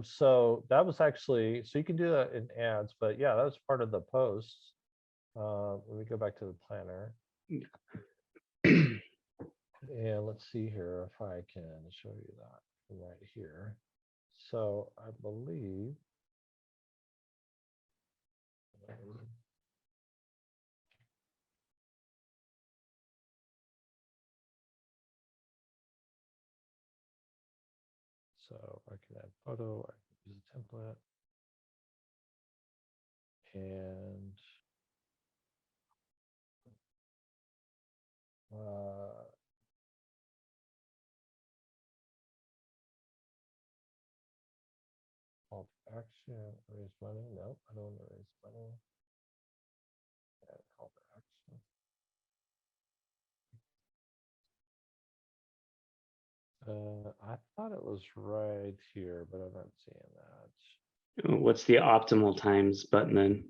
So that was actually, so you can do that in ads, but yeah, that was part of the post. Let me go back to the planner. And let's see here if I can show you that right here. So I believe so I can add photo, I can use a template, and call to action, raise money. No, I don't want to raise money. Add call to action. I thought it was right here, but I'm not seeing that. What's the optimal times button then?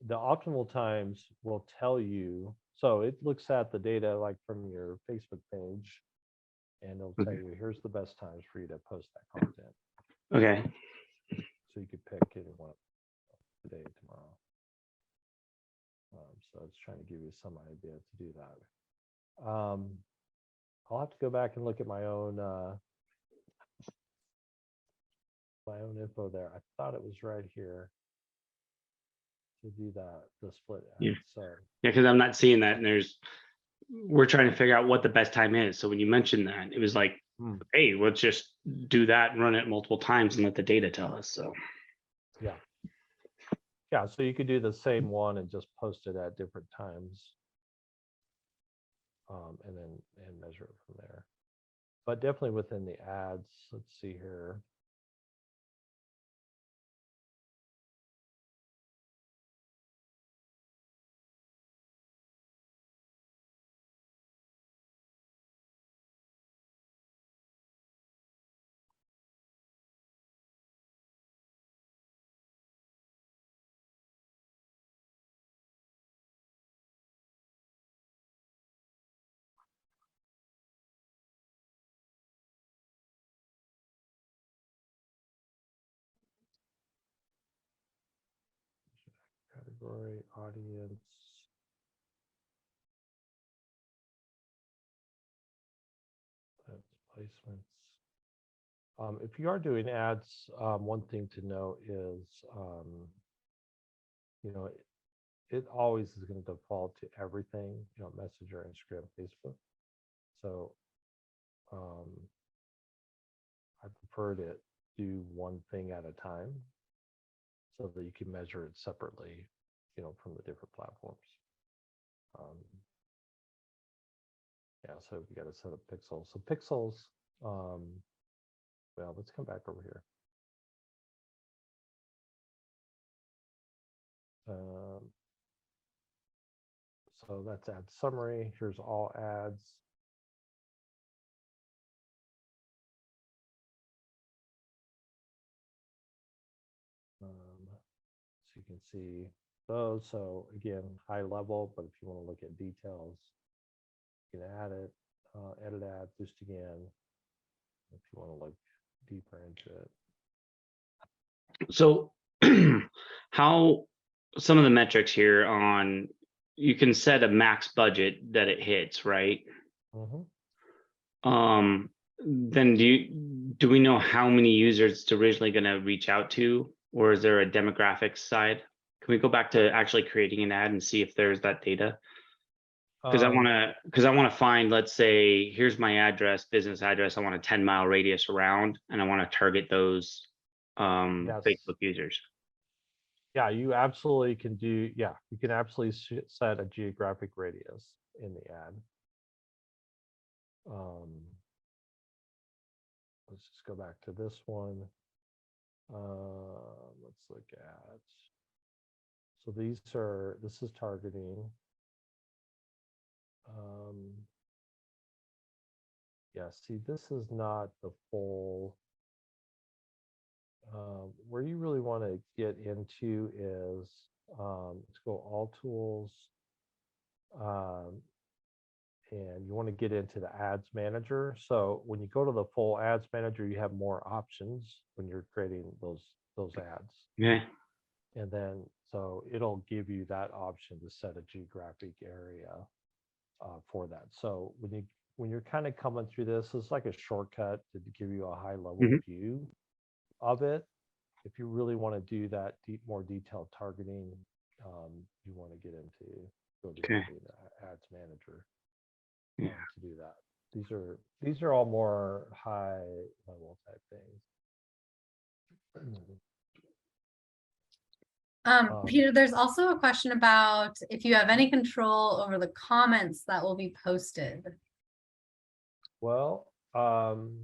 The optimal times will tell you. So it looks at the data like from your Facebook page, and it'll tell you here's the best times for you to post that content. Okay. So you could pick any one today, tomorrow. So it's trying to give you some idea to do that. I'll have to go back and look at my own info there. I thought it was right here. to do that, the split Yeah. ads. So Yeah, because I'm not seeing that, and we're trying to figure out what the best time is. So when you mentioned that, it was like, hey, let's just do that and run it multiple times and let the data tell us. So yeah. Yeah, so you could do the same one and just post it at different times. And measure it from there. But definitely within the ads, let's see here. Category, audience. That's placements. If you are doing ads, one thing to know is, you know, it always is going to default to everything, you know, Messenger, Instagram, Facebook. So I prefer to do one thing at a time so that you can measure it separately, you know, from the different platforms. Yeah, so we got to set up pixels. So pixels, well, let's come back over here. So that's ad summary. Here's all ads. So you can see those. So again, high level, but if you want to look at details, you can add it, edit ad, boost again, if you want to look deeper into it. So how some of the metrics here on, you can set a max budget that it hits, right? Then do we know how many users it's originally going to reach out to, or is there a demographics side? Can we go back to actually creating an ad and see if there's that data? Because I want to find, let's say, here's my address, business address. I want a 10-mile radius around, and I want to target those Yes. Facebook users. Yeah, you absolutely can do. Yeah, you can absolutely set a geographic radius in the ad. Let's just go back to this one. Let's look at. So this is targeting. Yeah, see, this is not the full. Where you really want to get into is, let's go all tools. And you want to get into the ads manager. So when you go to the full ads manager, you have more options when you're creating those ads. Yeah. And then so it'll give you that option to set a geographic area for that. So when you're kind of coming through this, it's like a shortcut to give you a high level view of it. If you really want to do that more detailed targeting, you want to get into go to the ads manager. To do that. These are all more high level type things. Peter, there's also a question about if you have any control over the comments that will be posted. Well, no,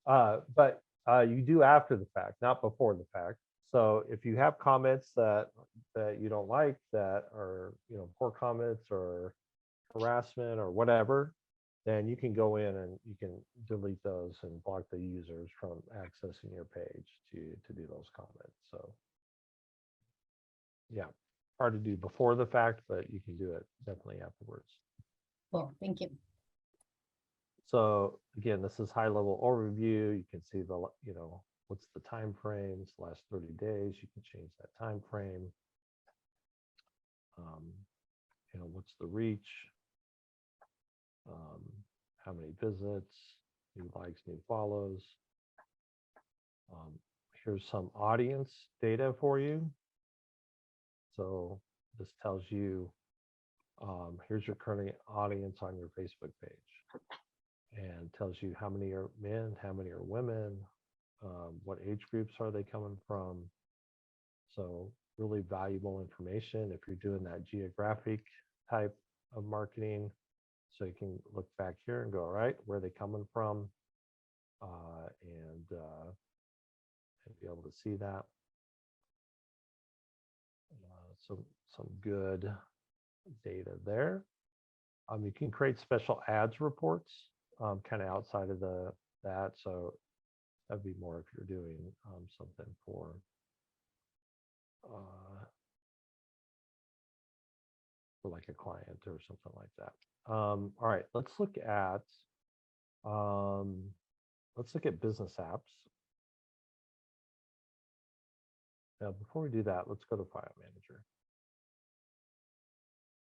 but you do after the fact, not before the fact. So if you have comments that you don't like, that are, you know, poor comments or harassment or whatever, then you can go in and you can delete those and block the users from accessing your page to do those comments. So yeah, hard to do before the fact, but you can do it definitely afterwards. Cool, thank you. So again, this is high level overview. You can see the, you know, what's the time frames, last 30 days. You can change that time frame. You know, what's the reach? How many visits, new likes, new follows. here's some audience data for you. So this tells you, here's your current audience on your Facebook page, and tells you how many are men, how many are women, what age groups are they coming from. So really valuable information if you're doing that geographic type of marketing. So you can look back here and go, all right, where are they coming from? And be able to see that. Some good data there. You can create special ads reports kind of outside of that. So that'd be more if you're doing something for like a client or something like that. All right, let's look at business apps. Now, before we do that, let's go to File Manager.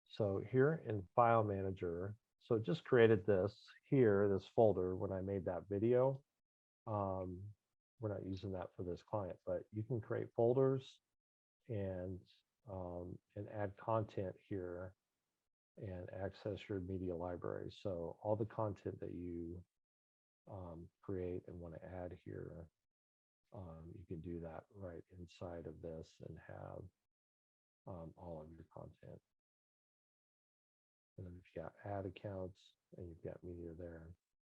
So here in File Manager, so it just created this here, this folder when I made that video. We're not using that for this client, but you can create folders and add content here and access your media library. So all the content that you create and want to add here, you can do that right inside of this and have all of your content. And then you've got ad accounts and you've got media there.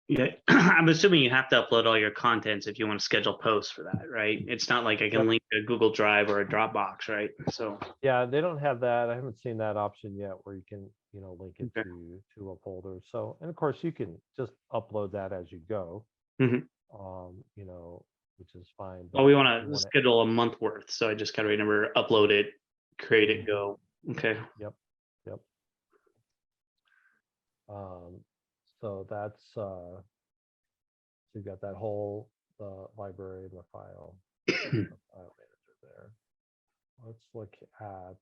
Yeah, I'm assuming you have to upload all your contents if you want to schedule posts for that, right? It's not like I can link a Google Drive or a Dropbox, right? So yeah, they don't have that. I haven't seen that option yet where you can, link it to a folder. So, and of course you can just upload that as you go, which is fine. Well, we want to schedule a month worth. So I just got to remember, upload it, create it, go. Okay. Yep. So that's, so you've got that whole library and the file manager there. Let's look at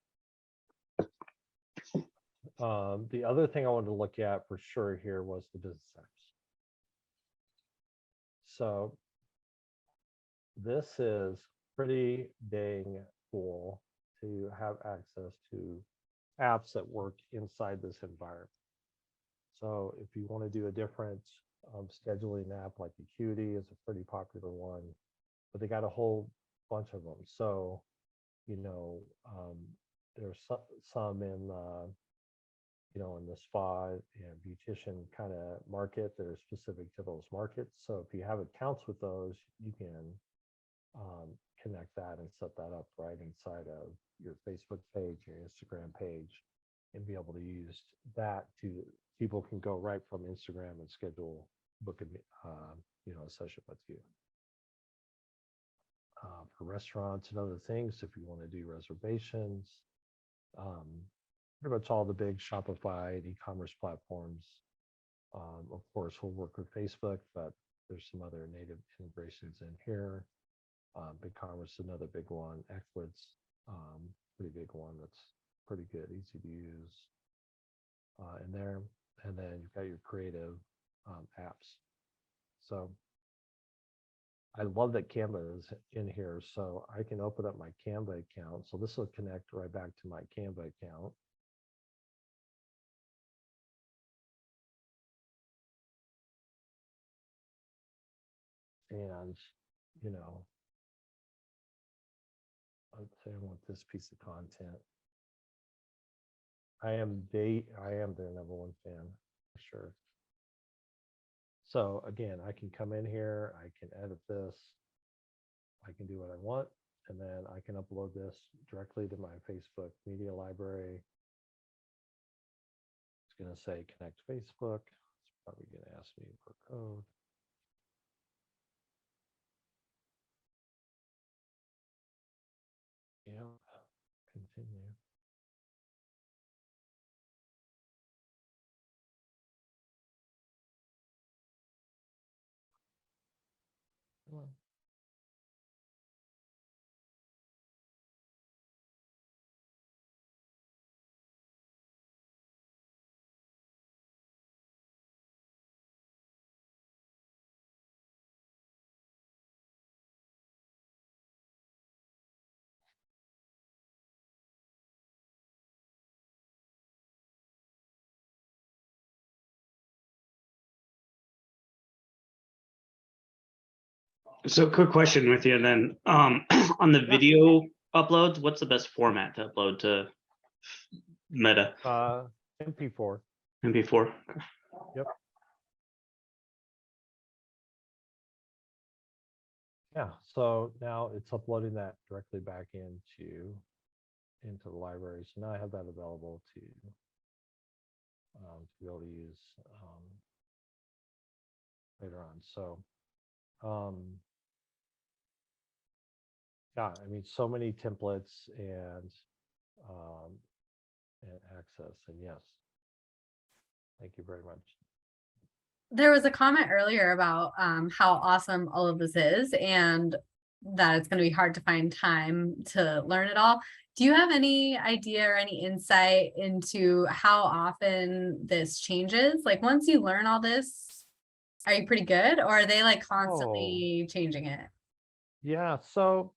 the other thing I wanted to look at for sure here was the business apps. So this is pretty dang cool to have access to apps that work inside this environment. So if you want to do a different scheduling app, like Acuity is a pretty popular one, but they got a whole bunch of them. So, there's some in, in the spa and beautician kind of market that are specific to those markets. So if you have accounts with those, you can connect that and set that up right inside of your Facebook page, your Instagram page, and be able to use that people can go right from Instagram and book a session with you. For restaurants and other things, if you want to do reservations, pretty much all the big Shopify and e-commerce platforms. Of course, we'll work with Facebook, but there's some other native integrations in here. BigCommerce, another big one. Ecwid's, pretty big one that's pretty good, easy to use in there. And then you've got your creative apps. So I love that Canva is in here. So I can open up my Canva account. So this will connect right back to my Canva account. And, let's say I want this piece of content. I am their number one fan, for sure. So again, I can come in here, I can edit this, I can do what I want, and then I can upload this directly to my Facebook media library. It's going to say connect Facebook. It's probably going to ask me for code. Yeah, continue. Come on. So quick question with you then. On the Yeah. video uploads, what's the best format to upload to Meta? MP4. MP4? Yep. Yeah, so now it's uploading that directly back into the library. So now I have that available to be able to use later on. So yeah, I mean, so many templates and access, and yes, thank you very much. There was a comment earlier about how awesome all of this is and that it's going to be hard to find time to learn it all. Do you have any idea or any insight into how often this changes? Like once you learn all this, are you pretty good, or are they like constantly changing it? Yeah, so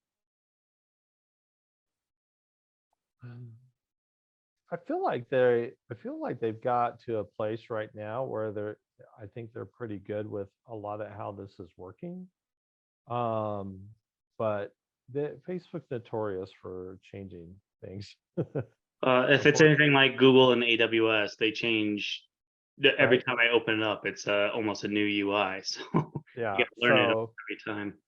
I feel like they've got to a place right now where I think they're pretty good with a lot of how this is working. But Facebook's notorious for changing things. If it's anything like Google and AWS, they change every Right. time I open it up. It's almost a new UI. So Yeah. you got to learn it So, every time.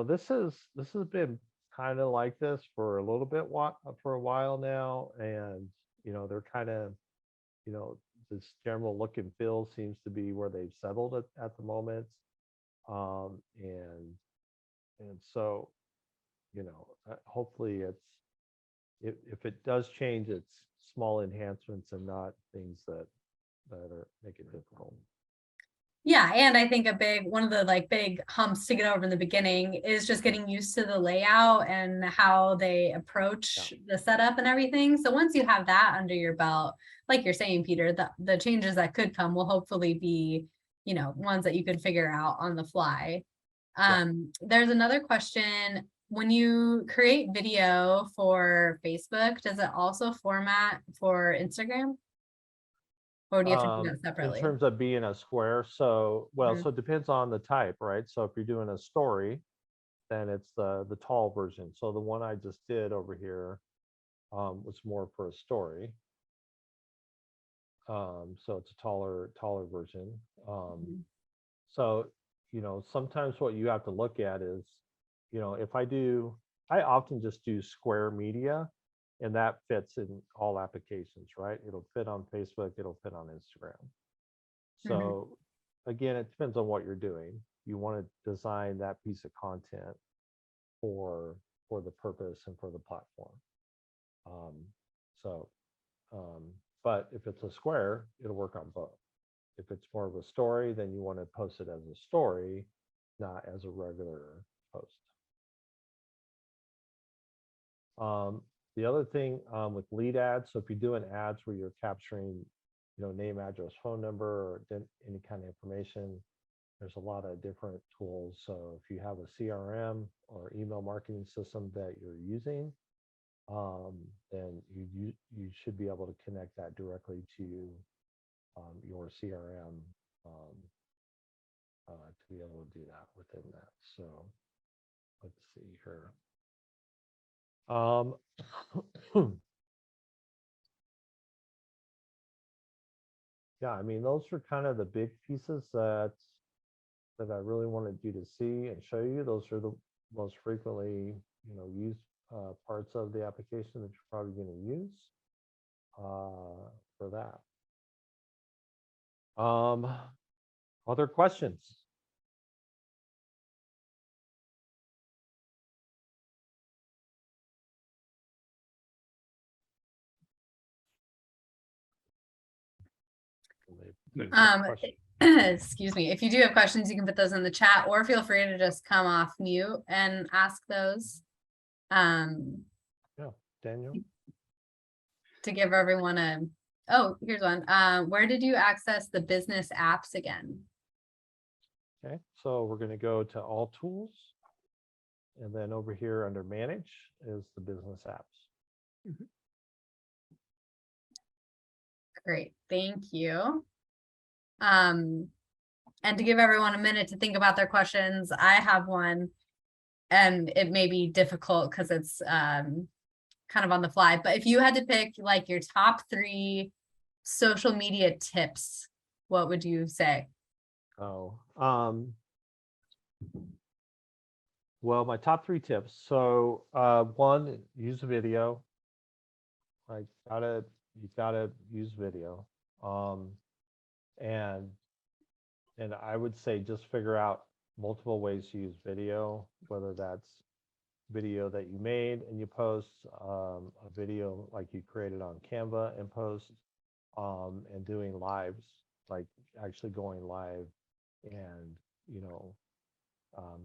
this has been kind of like this for a little bit for a while now, and they're kind of this general look and feel seems to be where they've settled at the moment, and so hopefully if it does change, it's small enhancements and not things that are make it difficult. Yeah, and I think one of the like big humps to get over in the beginning is just getting used to the layout and how they approach the setup and everything. So once you have that under your belt, like you're saying, Peter, the changes that could come will hopefully be, ones that you could figure out on the fly. There's another question. When you create video for Facebook, does it also format for Instagram? Or do you have to do that In separately? terms of being a square, so Mhm. so it depends on the type, right? So if you're doing a story, then it's the tall version. So the one I just did over here was more for a story. So it's a taller version. Mhm. So sometimes what you have to look at is, if I often just do square media, and that fits in all applications, right? It'll fit on Facebook, it'll fit on Instagram. So again, it depends on what you're doing. You want to design that piece of content for the purpose and for the platform. So but if it's a square, it'll work on both. If it's more of a story, then you want to post it as a story, not as a regular post. The other thing with lead ads, so if you're doing ads where you're capturing, name, address, phone number, or any kind of information, there's a lot of different tools. So if you have a CRM or email marketing system that you're using, then you should be able to connect that directly to your CRM to be able to do that within that. So let's see here. Yeah, I mean, those are kind of the big pieces that I really wanted you to see and show you. Those are the most frequently, used parts of the application that you're probably going to use for that. Other questions? Excuse me. If you do have questions, you can put those in the chat, or feel free to just come off mute and ask those. Yeah, Daniel. To give everyone here's one. Where did you access the business apps again? Okay, so we're going to go to all tools, and then over here under manage is the business apps. Great, thank you. And to give everyone a minute to think about their questions, I have one, and it may be difficult because it's kind of on the fly. But if you had to pick like your top 3 social media tips, what would you say? Oh, well, my top 3 tips. So, one, use a video. Like, you gotta use video. And I would say just figure out multiple ways to use video, whether that's video that you made and you post, a video like you created on Canva and post, and doing lives, like actually going live and, you know, um,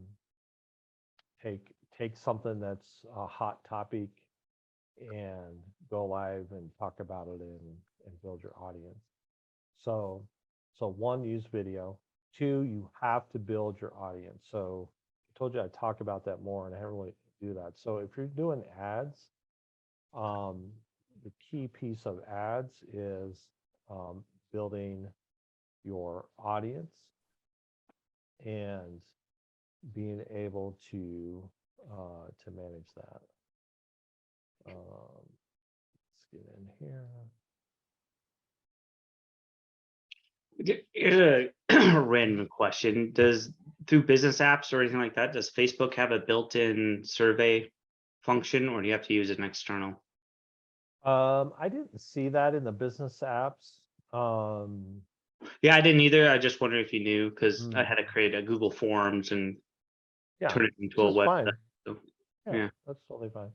take something that's a hot topic and go live and talk about it and build your audience. So, one, use video. 2, you have to build your audience. So I told you I'd talk about that more, and I haven't really do that. So if you're doing ads, the key piece of ads is building your audience and being able to manage that. Let's get in here. Here's a random question. Through business apps or anything like that, does Facebook have a built-in survey function, or do you have to use an external? I didn't see that in the business apps. Yeah, I didn't either. I just wondered if you knew, because I Hmm. had to create a Google Forms and Yeah, turn it into which a is website. fine. So, Yeah, yeah. that's totally fine.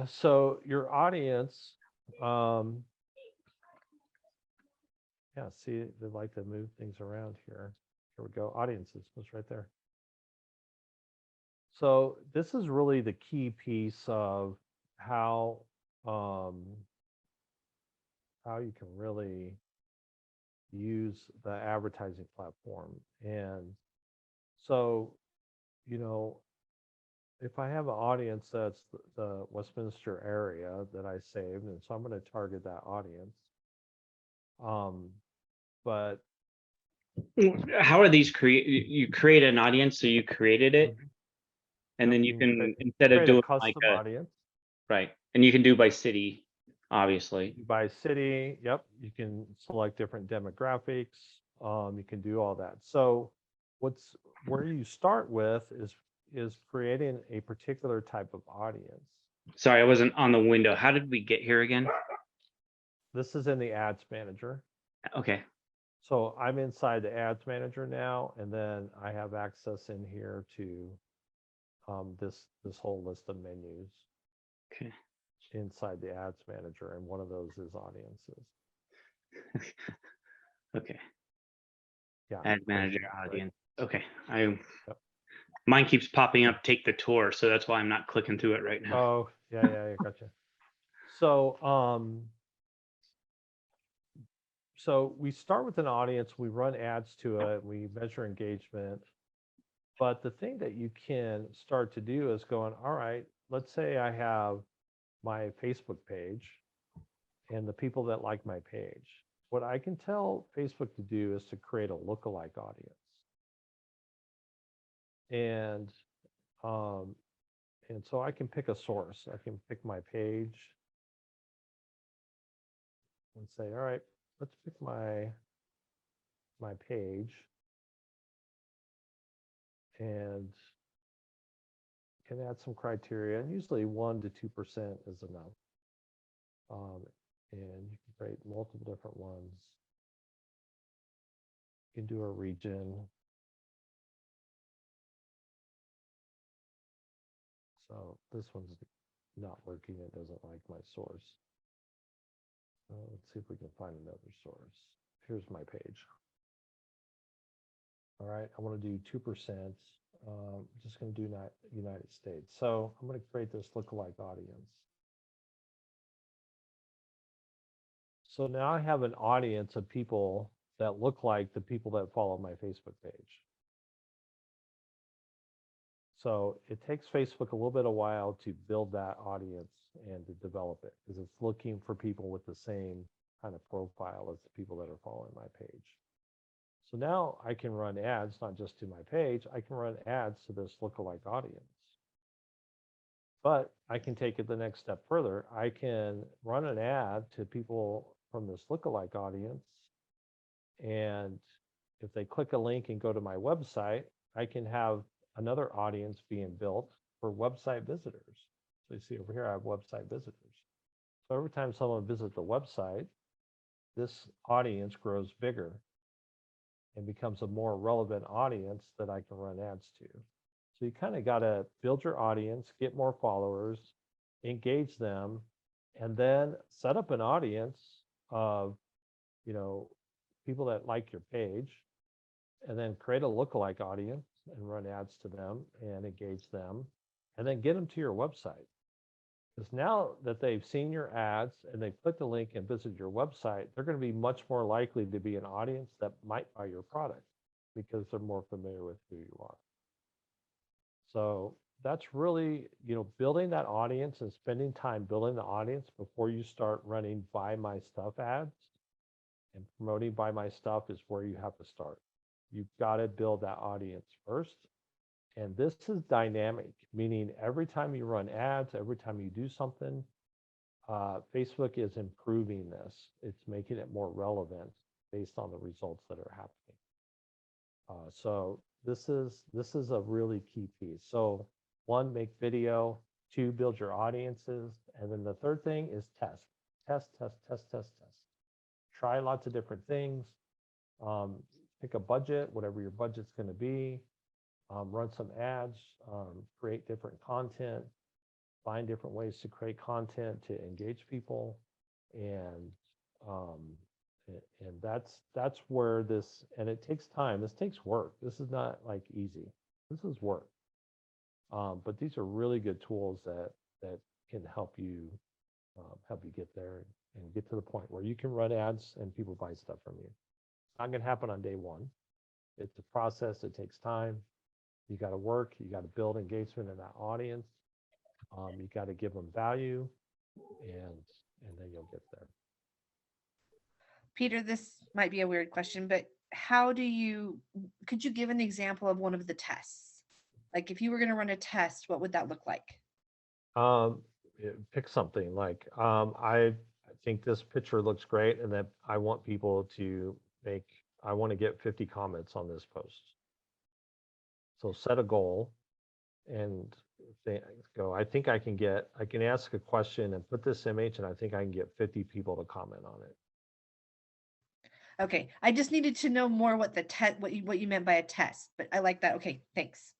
So your audience, yeah, see, they like to move things around here. Here we go. Audiences was right there. So this is really the key piece of how you can really use the advertising platform. And so, you know, if I have an audience that's the Westminster area that I saved, and so I'm going to target that audience. But How are these you create an audience, so you created it, and yep, then you can, instead of create a doing like custom a, audience. right, and you can do by city, obviously. By city, yep, you can select different demographics. You can do all that. So where you start with is creating a particular type of audience. Sorry, I wasn't on the window. How did we get here again? This is in the ads manager. Okay. So I'm inside the ads manager now, and then I have access in here to this whole list of menus. Okay. Inside the ads manager, and one of those is audiences. Okay. Yeah. Ad manager Right. audience. Okay. Yep. Mine keeps popping up, take the tour, so that's why I'm not clicking through it right now. Oh, yeah, gotcha. So, so we start with an audience, we run ads to it, we measure engagement. But the thing that you can start to do is going, all right, let's say I have my Facebook page and the people that like my page. What I can tell Facebook to do is to create a lookalike audience. And so I can pick a source. I can pick my page and say, all right, let's pick my page, and can add some criteria. And usually 1 to 2% is enough. And you can create multiple different ones. You can do a region. So this one's not working. It doesn't like my source. Let's see if we can find another source. Here's my page. All right, I want to do 2%. Just going to do United States. So I'm going to create this lookalike audience. So now I have an audience of people that look like the people that follow my Facebook page. So it takes Facebook a little bit of while to build that audience and to develop it, because it's looking for people with the same kind of profile as the people that are following my page. So now I can run ads, not just to my page, I can run ads to this lookalike audience. But I can take it the next step further. I can run an ad to people from this lookalike audience. And if they click a link and go to my website, I can have another audience being built for website visitors. So you see over here, I have website visitors. So every time someone visits the website, this audience grows bigger and becomes a more relevant audience that I can run ads to. So you kind of got to build your audience, get more followers, engage them, and then set up an audience of, people that like your page, and then create a lookalike audience and run ads to them and engage them, and then get them to your website. Because now that they've seen your ads and they've clicked the link and visited your website, they're going to be much more likely to be an audience that might buy your product because they're more familiar with who you are. So that's really, building that audience and spending time building the audience before you start running buy my stuff ads and promoting buy my stuff is where you have to start. You've got to build that audience first. And this is dynamic, meaning every time you run ads, every time you do something, Facebook is improving this. It's making it more relevant based on the results that are happening. So this is a really key piece. So 1, make video. 2, build your audiences. And then the third thing is test. Test. Try lots of different things. Pick a budget, whatever your budget's going to be. Run some ads, create different content, find different ways to create content to engage people, and that's where this, and it takes time. This takes work. This is not like easy. This is work. But these are really good tools that can help you get there and get to the point where you can run ads and people buy stuff from you. It's not going to happen on day one. It's a process. It takes time. You got to work, you got to build engagement in that audience. You got to give them value, and then you'll get there. Peter, this might be a weird question, but could you give an example of one of the tests? Like if you were going to run a test, what would that look like? Pick something like, I think this picture looks great and that I want people to I want to get 50 comments on this post. So set a goal and go, I think I can ask a question and put this image and I think I can get 50 people to comment on it. Okay, I just needed to know more what you meant by a test, but I like that. Okay, thanks.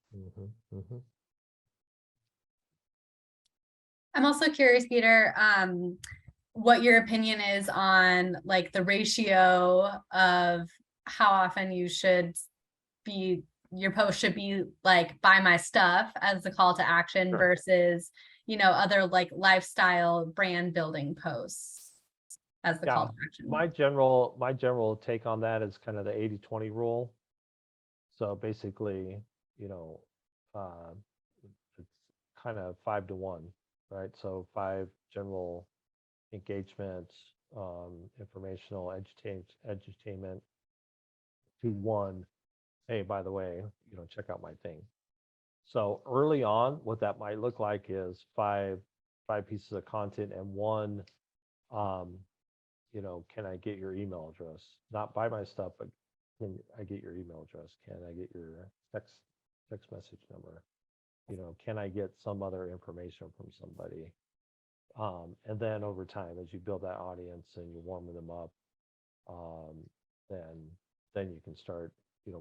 I'm also curious, Peter, what your opinion is on like the ratio of how often your post should be like buy my stuff as a call to action. Sure. Versus, other like lifestyle brand building posts as the call to action. My general take on that is kind of the 80-20 rule. So basically, it's kind of 5 to 1, right? So 5 general engagements, informational edutainment to 1. Hey, by the way, check out my thing. So early on, what that might look like is 5 pieces of content and 1, can I get your email address? Not buy my stuff, but can I get your email address? Can I get your text message number? Can I get some other information from somebody? And then over time, as you build that audience and you're warming them up, then you can start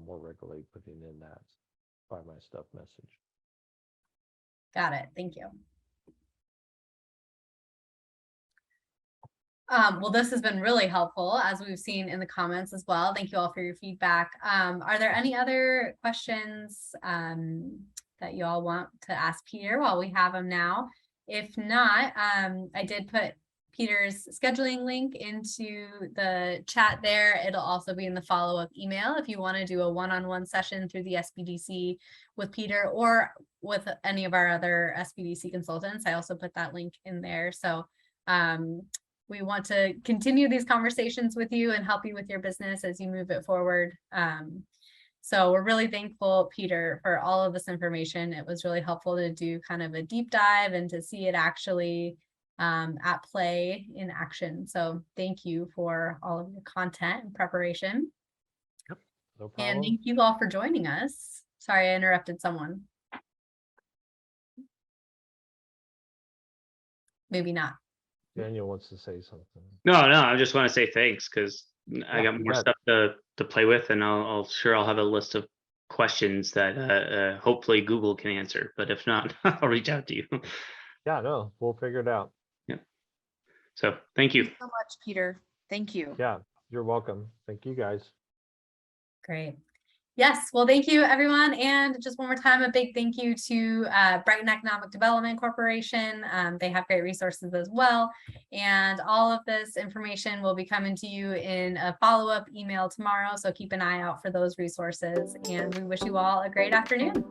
more regularly putting in that buy my stuff message. Got it. Thank you. Well, this has been really helpful, as we've seen in the comments as well. Thank you all for your feedback. Are there any other questions that you all want to ask Peter while we have him now? If not, I did put Peter's scheduling link into the chat there. It'll also be in the follow-up email if you want to do a one-on-one session through the SBDC with Peter or with any of our other SBDC consultants. I also put that link in there. So we want to continue these conversations with you and help you with your business as you move it forward. So we're really thankful, Peter, for all of this information. It was really helpful to do kind of a deep dive and to see it actually at play in action. So thank you for all of your content and preparation. No And problem. thank you all for joining us. Sorry, I interrupted someone. Maybe not. Daniel wants to say something. No, I just want to say thanks because I Yeah, got you more bet. stuff to play with, and I'll have a list of questions that hopefully Google can answer. But if not, I'll reach out to you. Yeah, no, we'll figure it out. So thank you. Thank you so much, Peter. Thank you. Yeah, you're welcome. Thank you guys. Great. Yes, well, thank you, everyone. And just one more time, a big thank you to Brighton Economic Development Corporation. They have great resources as well. And all of this information will be coming to you in a follow-up email tomorrow. So keep an eye out for those resources. And we wish you all a great afternoon.